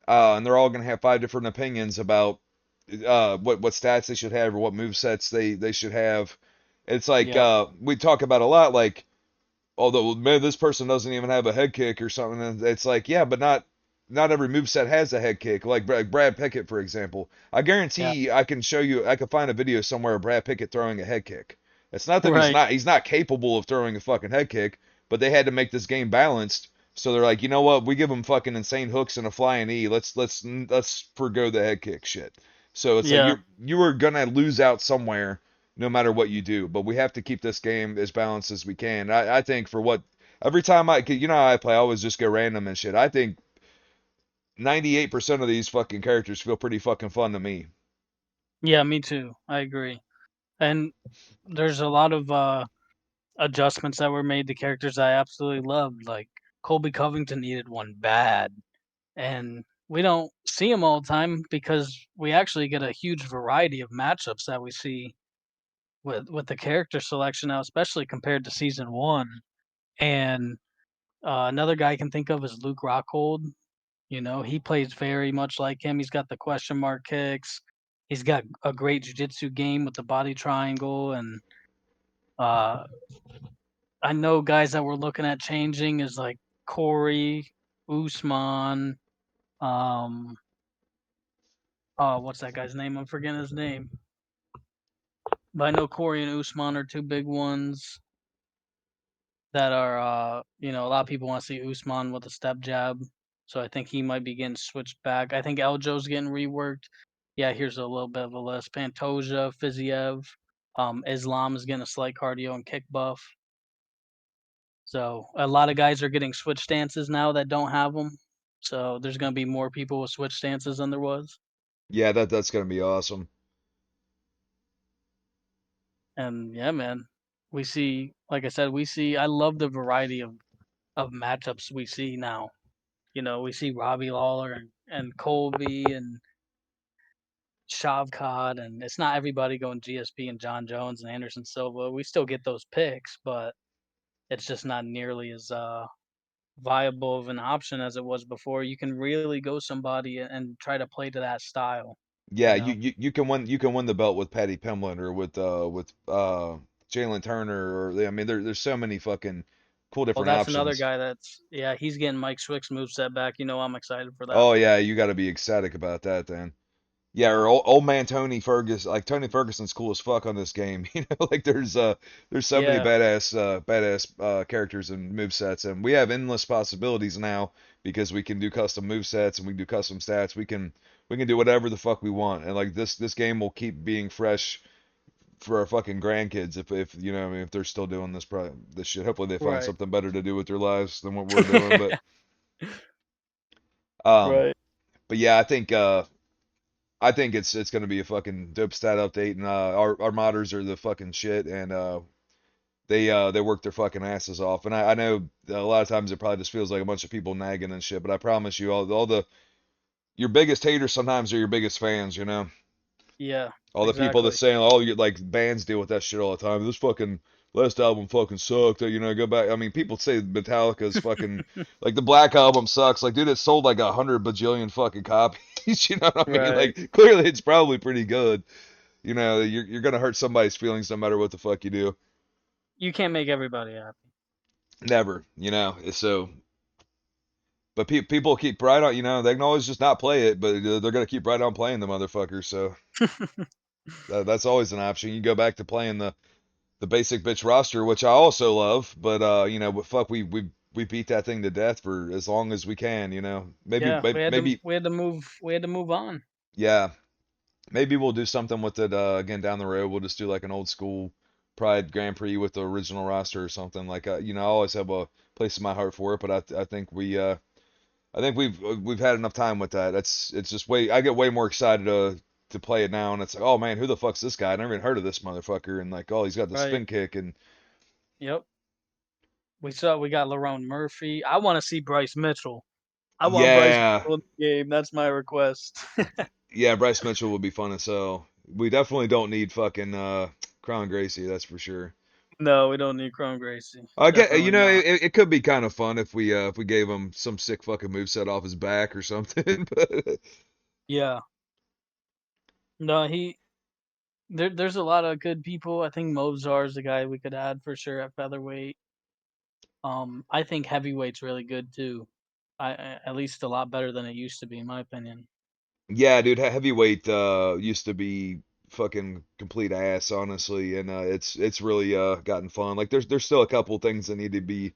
and they're all going to have 5 different opinions about what stats they should have or what move sets they should have. It's like yeah, we talk about a lot, like although man, this person doesn't even have a head kick or something. And it's like yeah, but not every move set has a head kick. Like Brad Pickett, for example, I yeah. guarantee I can show you. I can find a video somewhere of Brad Pickett throwing a head kick. It's not that Right. he's not capable of throwing a fucking head kick, but they had to make this game balanced. So they're like, you know what? We give him fucking insane hooks and a flying knee. Let's forgo the head kick shit. So it's like Yeah. you are gonna lose out somewhere no matter what you do. But we have to keep this game as balanced as we can. I think for what every time you know how I play, I always just go random and shit. I think 98% of these fucking characters feel pretty fucking fun to me. Yeah, me too. I agree. And there's a lot of adjustments that were made to characters I absolutely loved. Like Colby Covington needed one bad, and we don't see him all the time because we actually get a huge variety of matchups that we see with the character selection now, especially compared to season one. And another guy I can think of is Luke Rockhold. You know, he plays very much like him. He's got the question mark kicks. He's got a great jiu-jitsu game with the body triangle, and uh, I know guys that we're looking at changing is like Corey, Usman, um, what's that guy's name? I'm forgetting his name. But I know Corey and Usman are two big ones that are, a lot of people want to see Usman with a step jab. So I think he might be getting switched back. I think Eljo's getting reworked. Yeah, here's a little bit of a list. Pantoja, Fiziev, Islam is getting a slight cardio and kick buff. So a lot of guys are getting switch stances now that don't have them. So there's going to be more people with switch stances than there was. Yeah, that's gonna be awesome. And yeah, man, we see, like I said, I love the variety of matchups we see now. You know, we see Robbie Lawler and Colby and Shavkat, and it's not everybody going GSP and John Jones and Anderson Silva. We still get those picks, but it's just not nearly as viable of an option as it was before. You can really go somebody and try to play to that style, Yeah, you know? you can win the belt with Patty Pimblett or with Jalen Turner or I mean there's so many fucking cool Well, different that's another options. guy that's yeah, he's getting Mike Swick's moveset back. You know, I'm excited for that Oh one. yeah, you got to be ecstatic about that then. Yeah, Yeah, or old man Tony Ferguson, like Tony Ferguson's cool as fuck on this game. Like there's so many yeah, badass characters and movesets, and we have endless possibilities now because we can do custom movesets and we can do custom stats. We can do whatever the fuck we want, and like this game will keep being fresh for our fucking grandkids if you know what I mean if they're still doing this shit. Hopefully they find right, something better to do with their lives than what we're doing, but um, right. but yeah, I think it's gonna be a fucking dope stat update, and our modders are the fucking shit, and they work their fucking asses off, and I know a lot of times it probably just feels like a bunch of people nagging and shit, but I promise you, all the your biggest haters sometimes are your biggest fans, you know. Yeah, All the people that exactly. saying, oh, you like bands deal with that shit all the time. This fucking last album fucking sucked. You know, go back. I mean, people say Metallica's fucking like the Black Album sucks. Like, dude, it sold like 100 bajillion fucking copies. You know what I mean? Right. Like, clearly it's probably pretty good. You know, you're gonna hurt somebody's feelings no matter what the fuck you do. You can't make everybody happy. Never, you know. So, but people keep right on. You know, they can always just not play it, but they're gonna keep right on playing the motherfuckers. So that's always an option. You go back to playing the basic bitch roster, which I also love, but you know, but fuck, we beat that thing to death for as long as we can. You know, Yeah, maybe we had to move on. yeah, maybe we'll do something with it again down the road. We'll just do like an old school Pride Grand Prix with the original roster or something. Like you know, I always have a place in my heart for it, but I think I think we've had enough time with that. It's just way I get way more excited to play it now, and it's like, oh man, who the fuck's this guy? I never even heard of this motherfucker, and like, oh, he's got the Right. spin kick, and Yep. We got Lerone Murphy. I want to see Bryce Mitchell. I want Bryce yeah, Mitchell in the game. That's my request. yeah, Bryce Mitchell would be fun as hell. We definitely don't need fucking Crown Gracie, that's for sure. No, we don't need Chrome Gracie. I get, you Definitely know, not. it could be kind of fun if we gave him some sick fucking moveset off his back or something. But Yeah. No, there's a lot of good people. I think Mozart's the guy we could add for sure at featherweight. I think heavyweight's really good too. At least a lot better than it used to be, in my opinion. yeah, dude, heavyweight used to be fucking complete ass, honestly, and it's really gotten fun. Like there's still a couple things that need to be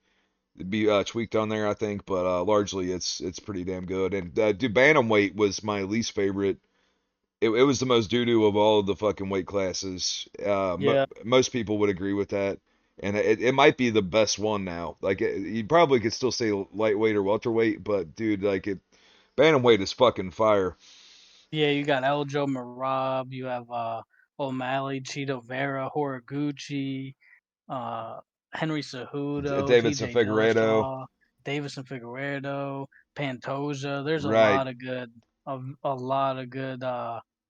tweaked on there, I think, but largely it's pretty damn good. And dude, bantamweight was my least favorite it was the most doo doo of all of the fucking weight classes. Yeah, Most people would agree with that, and it might be the best one now. Like you probably could still say lightweight or welterweight, but dude, like it, bantamweight is fucking fire. yeah. You got Eljo Marab. You have O'Malley, Cheeto Vera, Horiguchi, uh, Henry Cejudo, Davidson T.J. Figueredo, Dillashaw, Davison Figueiredo, Pantoja. There's right? a lot of good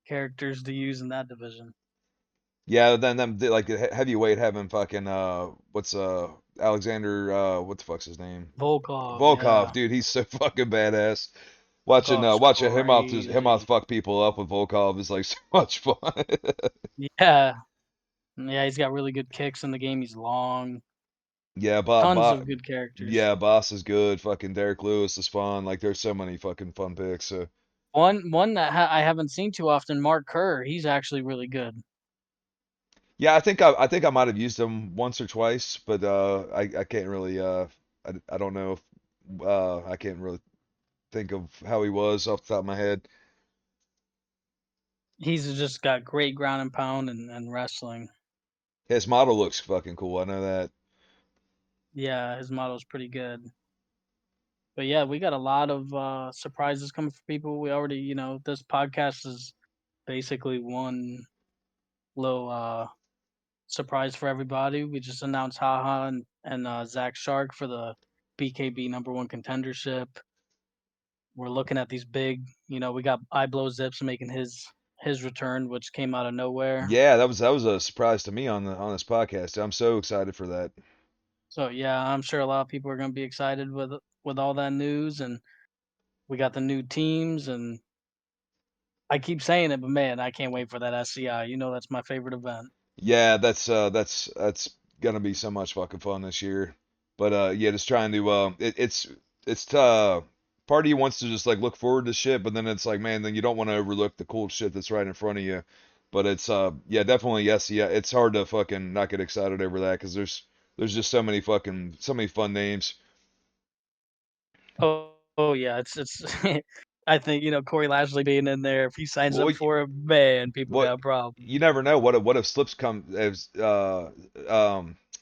characters to use in that division. Yeah, then them like heavyweight having fucking what's Alexander what the fuck's his name? Volkov, Volkov, yeah. dude, he's so fucking badass. Watching Volkov's watching him off crazy. fuck people up with Volkov is like so much fun. Yeah, yeah. He's got really good kicks in the game. He's long. Yeah, Tons of good characters. yeah, Boss is good. Fucking Derek Lewis is fun. Like there's so many fucking fun picks. So One that I haven't seen too often, Mark Kerr. He's actually really good. yeah, I think I might have used him once or twice, but I can't really I don't know if I can't really think of how he was off the top of my head. He's just got great ground and pound and wrestling. His model looks fucking cool. I know that. Yeah, his model's pretty good. But yeah, we got a lot of surprises coming for people. We already, this podcast is basically one little surprise for everybody. We just announced Haha and Zach Shark for the BKB number one contendership. We're looking at these big, we got I Blow Zips making his return, which came out of nowhere. Yeah, that was a surprise to me on the on this podcast. I'm so excited for that. So yeah, I'm sure a lot of people are going to be excited with all that news, and we got the new teams, and I keep saying it, but man, I can't wait for that SCI. That's my favorite event. Yeah, that's gonna be so much fucking fun this year. But yeah, just trying to it's part of you wants to just like look forward to shit, but then it's like man, then you don't want to overlook the cool shit that's right in front of you. But it's yeah, definitely yes, yeah, it's hard to fucking not get excited over that because there's just so many fun names. Oh yeah, it's. I think Corey Lashley being in there. If he signs Well, up for it, man, people what got a problem. you never know what if Slips come as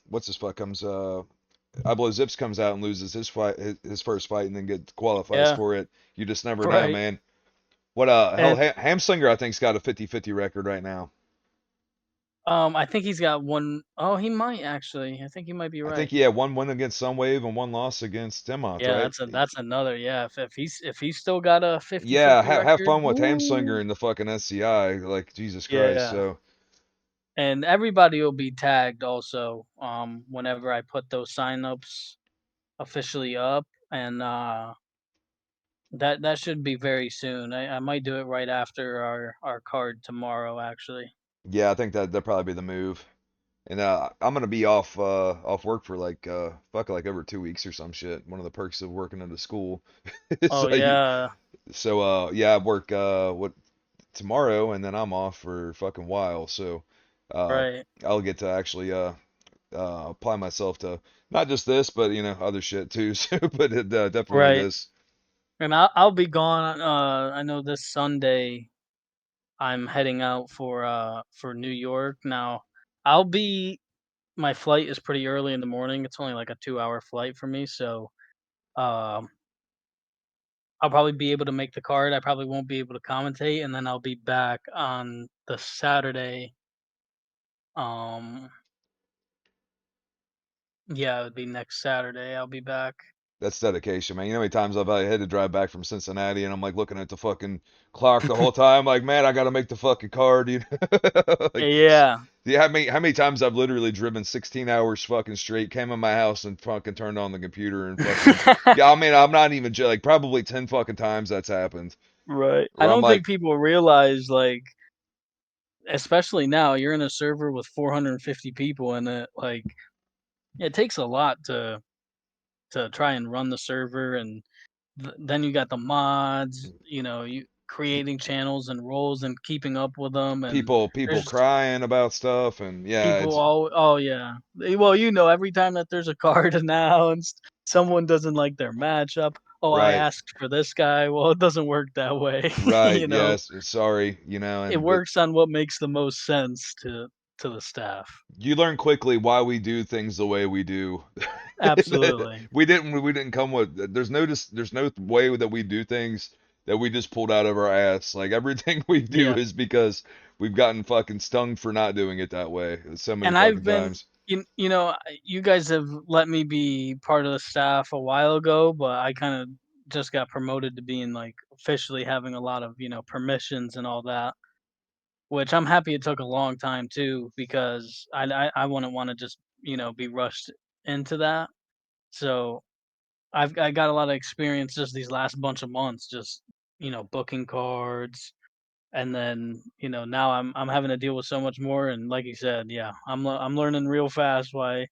what's his fuck comes I Blow Zips comes out and loses his first fight and then get qualifies Yeah, for it. You just never know, right. man. What hell And Hamslinger I think's got a 50-50 record right now. I think he's got one oh he might actually. I think he might be I think right. he had one win against Sunwave and one loss against Demoth, Yeah, right? that's another. Yeah, if he's still got a Yeah, 50-50 have record. fun with Hamslinger Ooh. in the fucking SCI, like Jesus Christ. Yeah. So And everybody will be tagged also whenever I put those signups officially up, and that should be very soon. I might do it right after our card tomorrow actually. yeah, I think that'd probably be the move. And I'm gonna be off work for like fuck like over 2 weeks or some shit. One of the perks of working at a school. Oh So yeah, yeah, I work what tomorrow and then I'm off for a fucking while. So uh right, I'll get to actually apply myself to not just this, but you know, other shit too. So but definitely right. this. And I'll be gone. I know this Sunday I'm heading out for New York. Now I'll be my flight is pretty early in the morning. It's only like a 2-hour flight for me, so um I'll probably be able to make the card. I probably won't be able to commentate, and then I'll be back on the Saturday. Um, yeah, it would be next Saturday. I'll be back. That's dedication, man. You know how many times I've had to drive back from Cincinnati and I'm like looking at the fucking clock the whole time, like, man, I gotta make the fucking card, you know? Like, Yeah, yeah, how many times I've literally driven 16 hours fucking straight, came in my house and fucking turned on the computer and fucking, yeah, I mean, I'm not even like probably 10 fucking times that's happened. right. I Where I'm don't like, think people realize, like, especially now, you're in a server with 450 people in it. Like, it takes a lot to try and run the server, and then you got the mods. You creating channels and roles and keeping up with them, and people there's crying about stuff and yeah, people it's all oh, yeah. Well, every time that there's a card announced, someone doesn't like their matchup. oh, I Right. asked for this guy. Well, it doesn't work that way. Right. you know, Yes. Sorry. it And but works on what makes the most sense to the staff. you learn quickly why we do things the way we do. Absolutely. We didn't come with there's no way that we do things that we just pulled out of our ass. Like everything we do Yeah. is because we've gotten fucking stung for not doing it that way so many And I've fucking been times. you guys have let me be part of the staff a while ago, but I kind of just got promoted to being like officially having a lot of, permissions and all that, which I'm happy it took a long time too because I wouldn't want to just, be rushed into that. So I got a lot of experience just these last bunch of months, just, booking cards. And then, now I'm having to deal with so much more. And like you said, yeah, I'm learning real fast why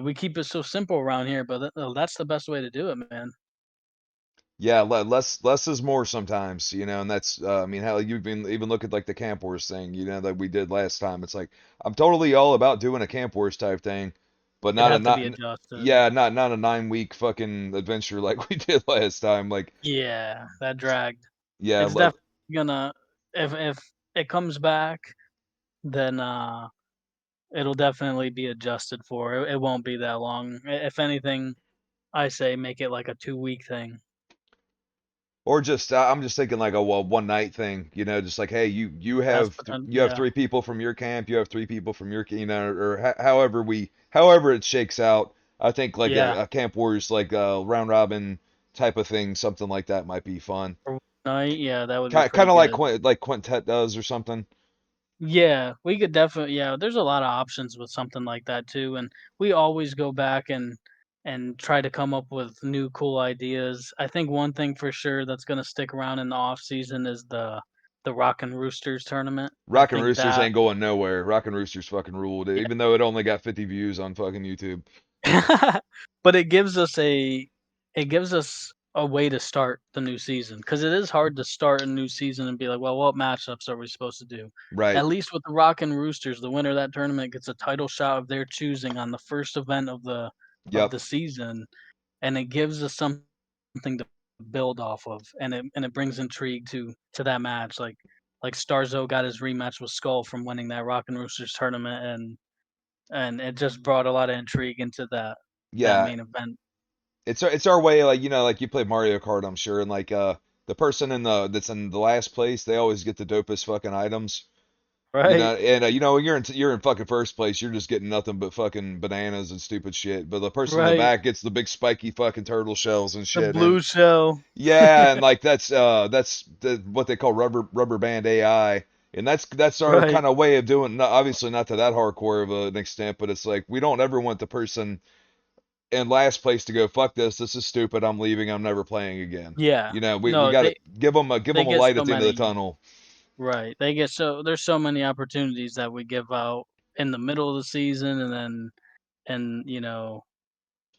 we keep it so simple around here. But that's the best way to do it, man. Yeah, less is more sometimes, and that's I mean, hell, you even look at like the Camp Wars thing, that we did last time. It's like I'm totally all about doing a Camp Wars type thing, but It'd not a have to not be adjusted. yeah, not a 9 week fucking adventure like we did last time. Like, Yeah, that dragged. yeah, It's definitely gonna if it comes back, then it'll definitely be adjusted for. It won't be that long. If anything, I say make it like a 2-week thing. or just I'm just thinking like a well, one night thing, just like hey, That's poten you have yeah. 3 people from your camp, you have 3 people from your, or however it shakes out. I think like Yeah. a Camp Warriors like a round robin type of thing, something like that might be fun. For one night, yeah, that would be Kind pretty of like good. Quintet does or something. Yeah, we could definitely yeah, there's a lot of options with something like that too, and we always go back and try to come up with new cool ideas. I think one thing for sure that's gonna stick around in the off season is the Rockin' Roosters tournament. I Rockin' think Roosters that ain't going nowhere. Rockin' Roosters fucking ruled, yeah. even though it only got 50 views on fucking YouTube. But it gives us a way to start the new season because it is hard to start a new season and be like, "Well, what matchups are we supposed to do?" Right. At least with the Rockin' Roosters, the winner of that tournament gets a title shot of their choosing on the first event of Yep. the season, and it gives us something to build off of, and it brings intrigue to that match, like Starzo got his rematch with Skull from winning that Rockin' Roosters tournament, and it just brought a lot of intrigue into that Yeah. main event. It's our way, like like you play Mario Kart, I'm sure, and like the person that's in the last place, they always get the dopest fucking items. Right, And when you're in fucking first place, you're just getting nothing but fucking bananas and stupid shit. But the person in the right. back gets the big spiky fucking turtle shells and The shit. And blue shell. yeah, and like that's what they call rubber band AI. And that's our Right. kind of way of doing. Obviously, not to that hardcore of an extent, but it's like we don't ever want the person in last place to go, fuck this, this is stupid, I'm leaving, I'm never playing again. Yeah. We No, got to give they them a get light so at the end of the many tunnel. right. They get so there's so many opportunities that we give out in the middle of the season and then and,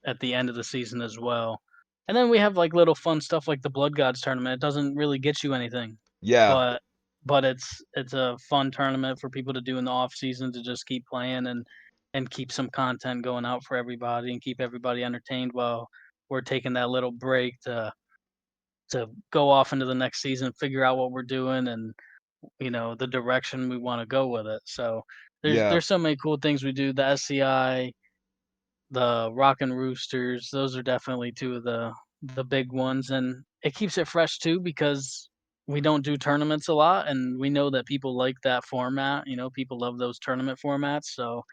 at the end of the season as well. And then we have, like, little fun stuff like the Blood Gods tournament. It doesn't really get you anything, Yeah, but it's a fun tournament for people to do in the off season to just keep playing and keep some content going out for everybody and keep everybody entertained while we're taking that little break to go off into the next season, figure out what we're doing and, the direction we wanna go with it. So, yeah, there's so many cool things we do. The SCI, the Rockin' Roosters, those are definitely 2 of the big ones, and it keeps it fresh too because we don't do tournaments a lot, and we know that people like that format, people love those tournament formats, so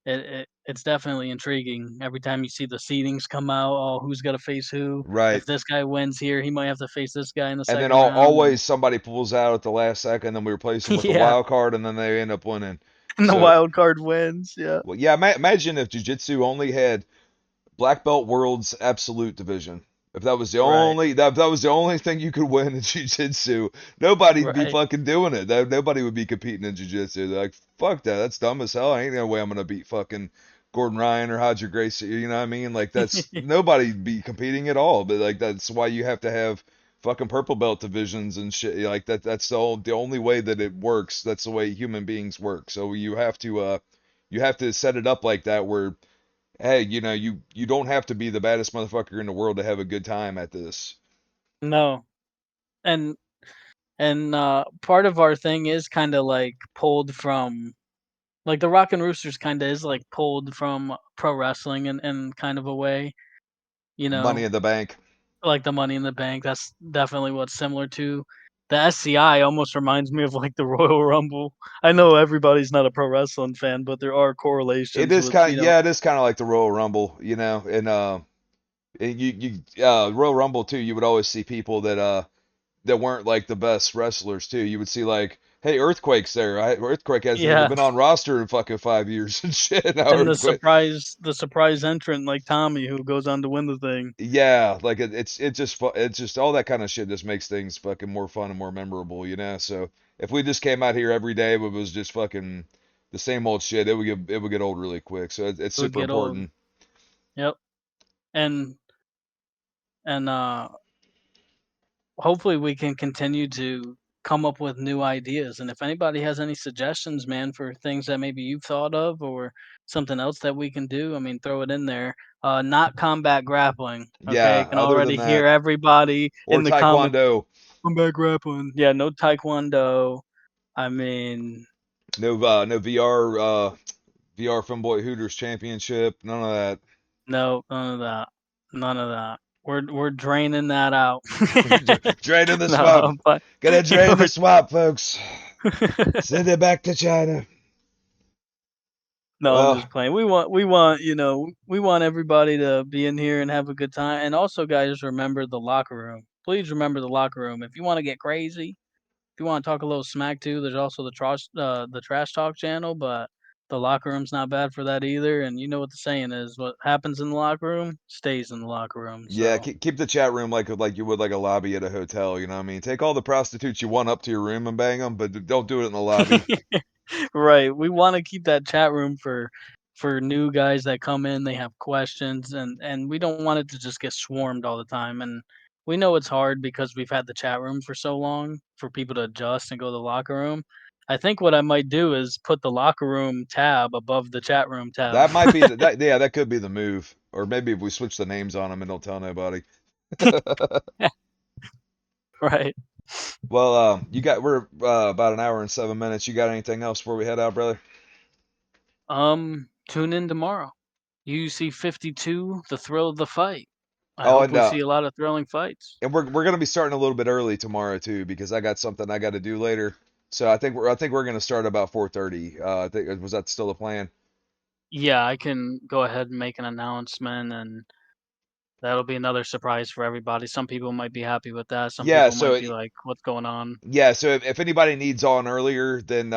it's definitely intriguing every time you see the seedings come out, oh, who's gonna face who? right. If this guy wins here, he might have to face this guy in the And then second round, and always somebody pulls out at the last second, then we replace them with a yeah, wild card, and then they end up winning. and the So, wild card wins, yeah. well, yeah, imagine if Jiu-Jitsu only had Black Belt World's Absolute Division. If that was the Right, only that was the only thing you could win in Jiu-Jitsu, nobody'd be right. fucking doing it. Nobody would be competing in Jiu-Jitsu. They're like, fuck that. That's dumb as hell. Ain't no way I'm gonna beat fucking Gordon Ryan or Roger Gracie. You know what I mean? Like that's nobody'd be competing at all. But like that's why you have to have fucking purple belt divisions and shit. Like that's the only way that it works. That's the way human beings work. So you have to set it up like that where hey, you don't have to be the baddest motherfucker in the world to have a good time at this. No, and part of our thing is kind of like pulled from like the Rock and Roosters kind of is like pulled from pro wrestling in kind of a way, you Money know, in the bank. like the Money in the Bank. That's definitely what's similar to the SCI. Almost reminds me of like the Royal Rumble. I know everybody's not a pro wrestling fan, but there are It correlations is with kind of yeah, it is kind of like the Royal Rumble, and Royal Rumble too. You would always see people that weren't like the best wrestlers too. You would see like, hey, Earthquake's there. Right? Earthquake hasn't even yeah, been on roster in fucking 5 years and shit. Now and Earthquake, the surprise entrant like Tommy who goes on to win the thing. yeah, like it's just all that kind of shit just makes things fucking more fun and more memorable, So if we just came out here every day, but it was just fucking the same old shit, it would get old really quick. So it's It would super get old. important. Yep. And and hopefully we can continue to come up with new ideas. And if anybody has any suggestions, man, for things that maybe you've thought of or something else that we can do, I mean, throw it in there. Not combat grappling. Okay, I Yeah. can Other than already hear that, everybody or in the comments. Taekwondo. Combat grappling. Yeah, no taekwondo. I mean, No VR Femboy Hooters Championship. None of no, none of that. None of that. We're draining that out. that. Drain in the swamp. No, but Gotta drain the we're swamp, folks. Send it back to China. No, I'm Well, just playing. We want everybody to be in here and have a good time. And also, guys, remember the locker room. Please remember the locker room. If you want to get crazy, if you want to talk a little smack too, there's also the trash talk channel, but the locker room's not bad for that either. And you know what the saying is: what happens in the locker room stays in the locker room. yeah, So, keep the chat room like you would like a lobby at a hotel. You know what I mean? Take all the prostitutes you want up to your room and bang them, but don't do it in the lobby. right. We want to keep that chat room for new guys that come in, they have questions and we don't want it to just get swarmed all the time. And we know it's hard because we've had the chat room for so long for people to adjust and go to the locker room. I think what I might do is put the locker room tab above the chat room tab. That might be yeah, that could be the move. Or maybe if we switch the names on them and don't tell nobody. Right. Well, we're about an hour and 7 minutes. You got anything else before we head out, brother? Tune in tomorrow. UC 52, the thrill of the fight. I Oh, hope and we see a lot of thrilling fights. we're gonna be starting a little bit early tomorrow too because I got something I got to do later. So I think we're gonna start about 4:30. I think was that still the plan? Yeah, I can go ahead and make an announcement and that'll be another surprise for everybody. Some people might be happy with that. Some Yeah. people might So be like, "What's going on?" yeah. So if anybody needs on earlier than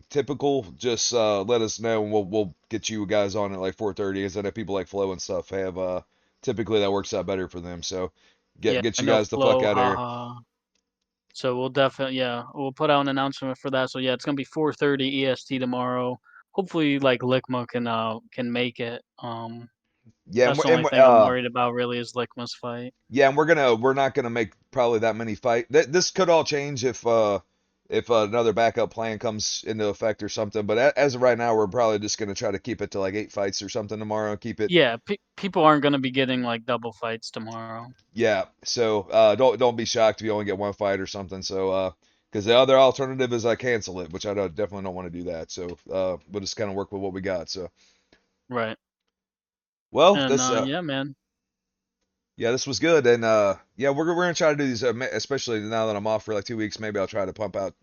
typical, just let us know and we'll get you guys on at like 4:30. Because I know people like Flow and stuff have typically that works out better for them. So Yeah, get I you know guys the fuck Flow, out of here. haha. So we'll definitely, yeah, we'll put out an announcement for that. So yeah, it's gonna be 4:30 EST tomorrow. Hopefully, like Lickma can make it. Yeah, That's the only thing I'm worried about really is Lickma's fight. yeah, and we're not gonna make probably that many fight. This could all change if another backup plan comes into effect or something. But as of right now, we're probably just gonna try to keep it to like 8 fights or something tomorrow. Keep it, Yeah, people aren't gonna be getting like double fights tomorrow. yeah. So don't be shocked if you only get one fight or something. So because the other alternative is I cancel it, which definitely don't want to do that. So we'll just kind of work with what we got. So Right. well, And yeah, man. yeah, this was good, and yeah, we're gonna try to do these, especially now that I'm off for like 2 weeks. Maybe I'll try to pump out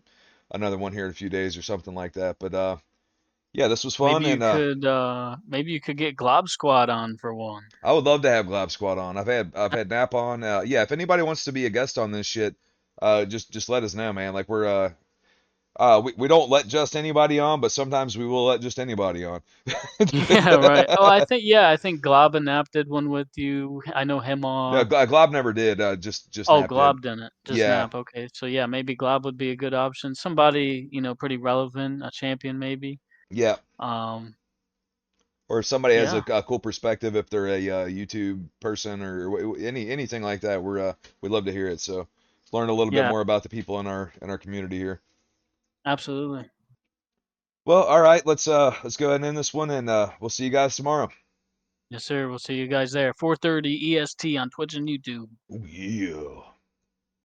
another one here in a few days or something like that. But yeah, this was fun, and Maybe you could get Glob Squad on for one. I would love to have Glob Squad on. I've had Nap on. Yeah, if anybody wants to be a guest on this shit, just let us know, man. Like we don't let just anybody on, but sometimes we will let just anybody on. Yeah, right. Oh, I think Glob and Nap did one with you. I know him. No, Glob never did. Just Oh, Nap did. Glob didn't. Just Yeah, Nap. Okay, so yeah, maybe Glob would be a good option. Somebody pretty relevant, a champion maybe. yeah. Um, Or if somebody has yeah, a cool perspective, if they're a YouTube person or anything like that, we'd love to hear it. So learn a little bit yeah, more about the people in our community here. absolutely. Well, all right, let's go ahead and end this one, and we'll see you guys tomorrow. Yes, sir. We'll see you guys there. 4:30 EST on Twitch and YouTube. Oh, yeah.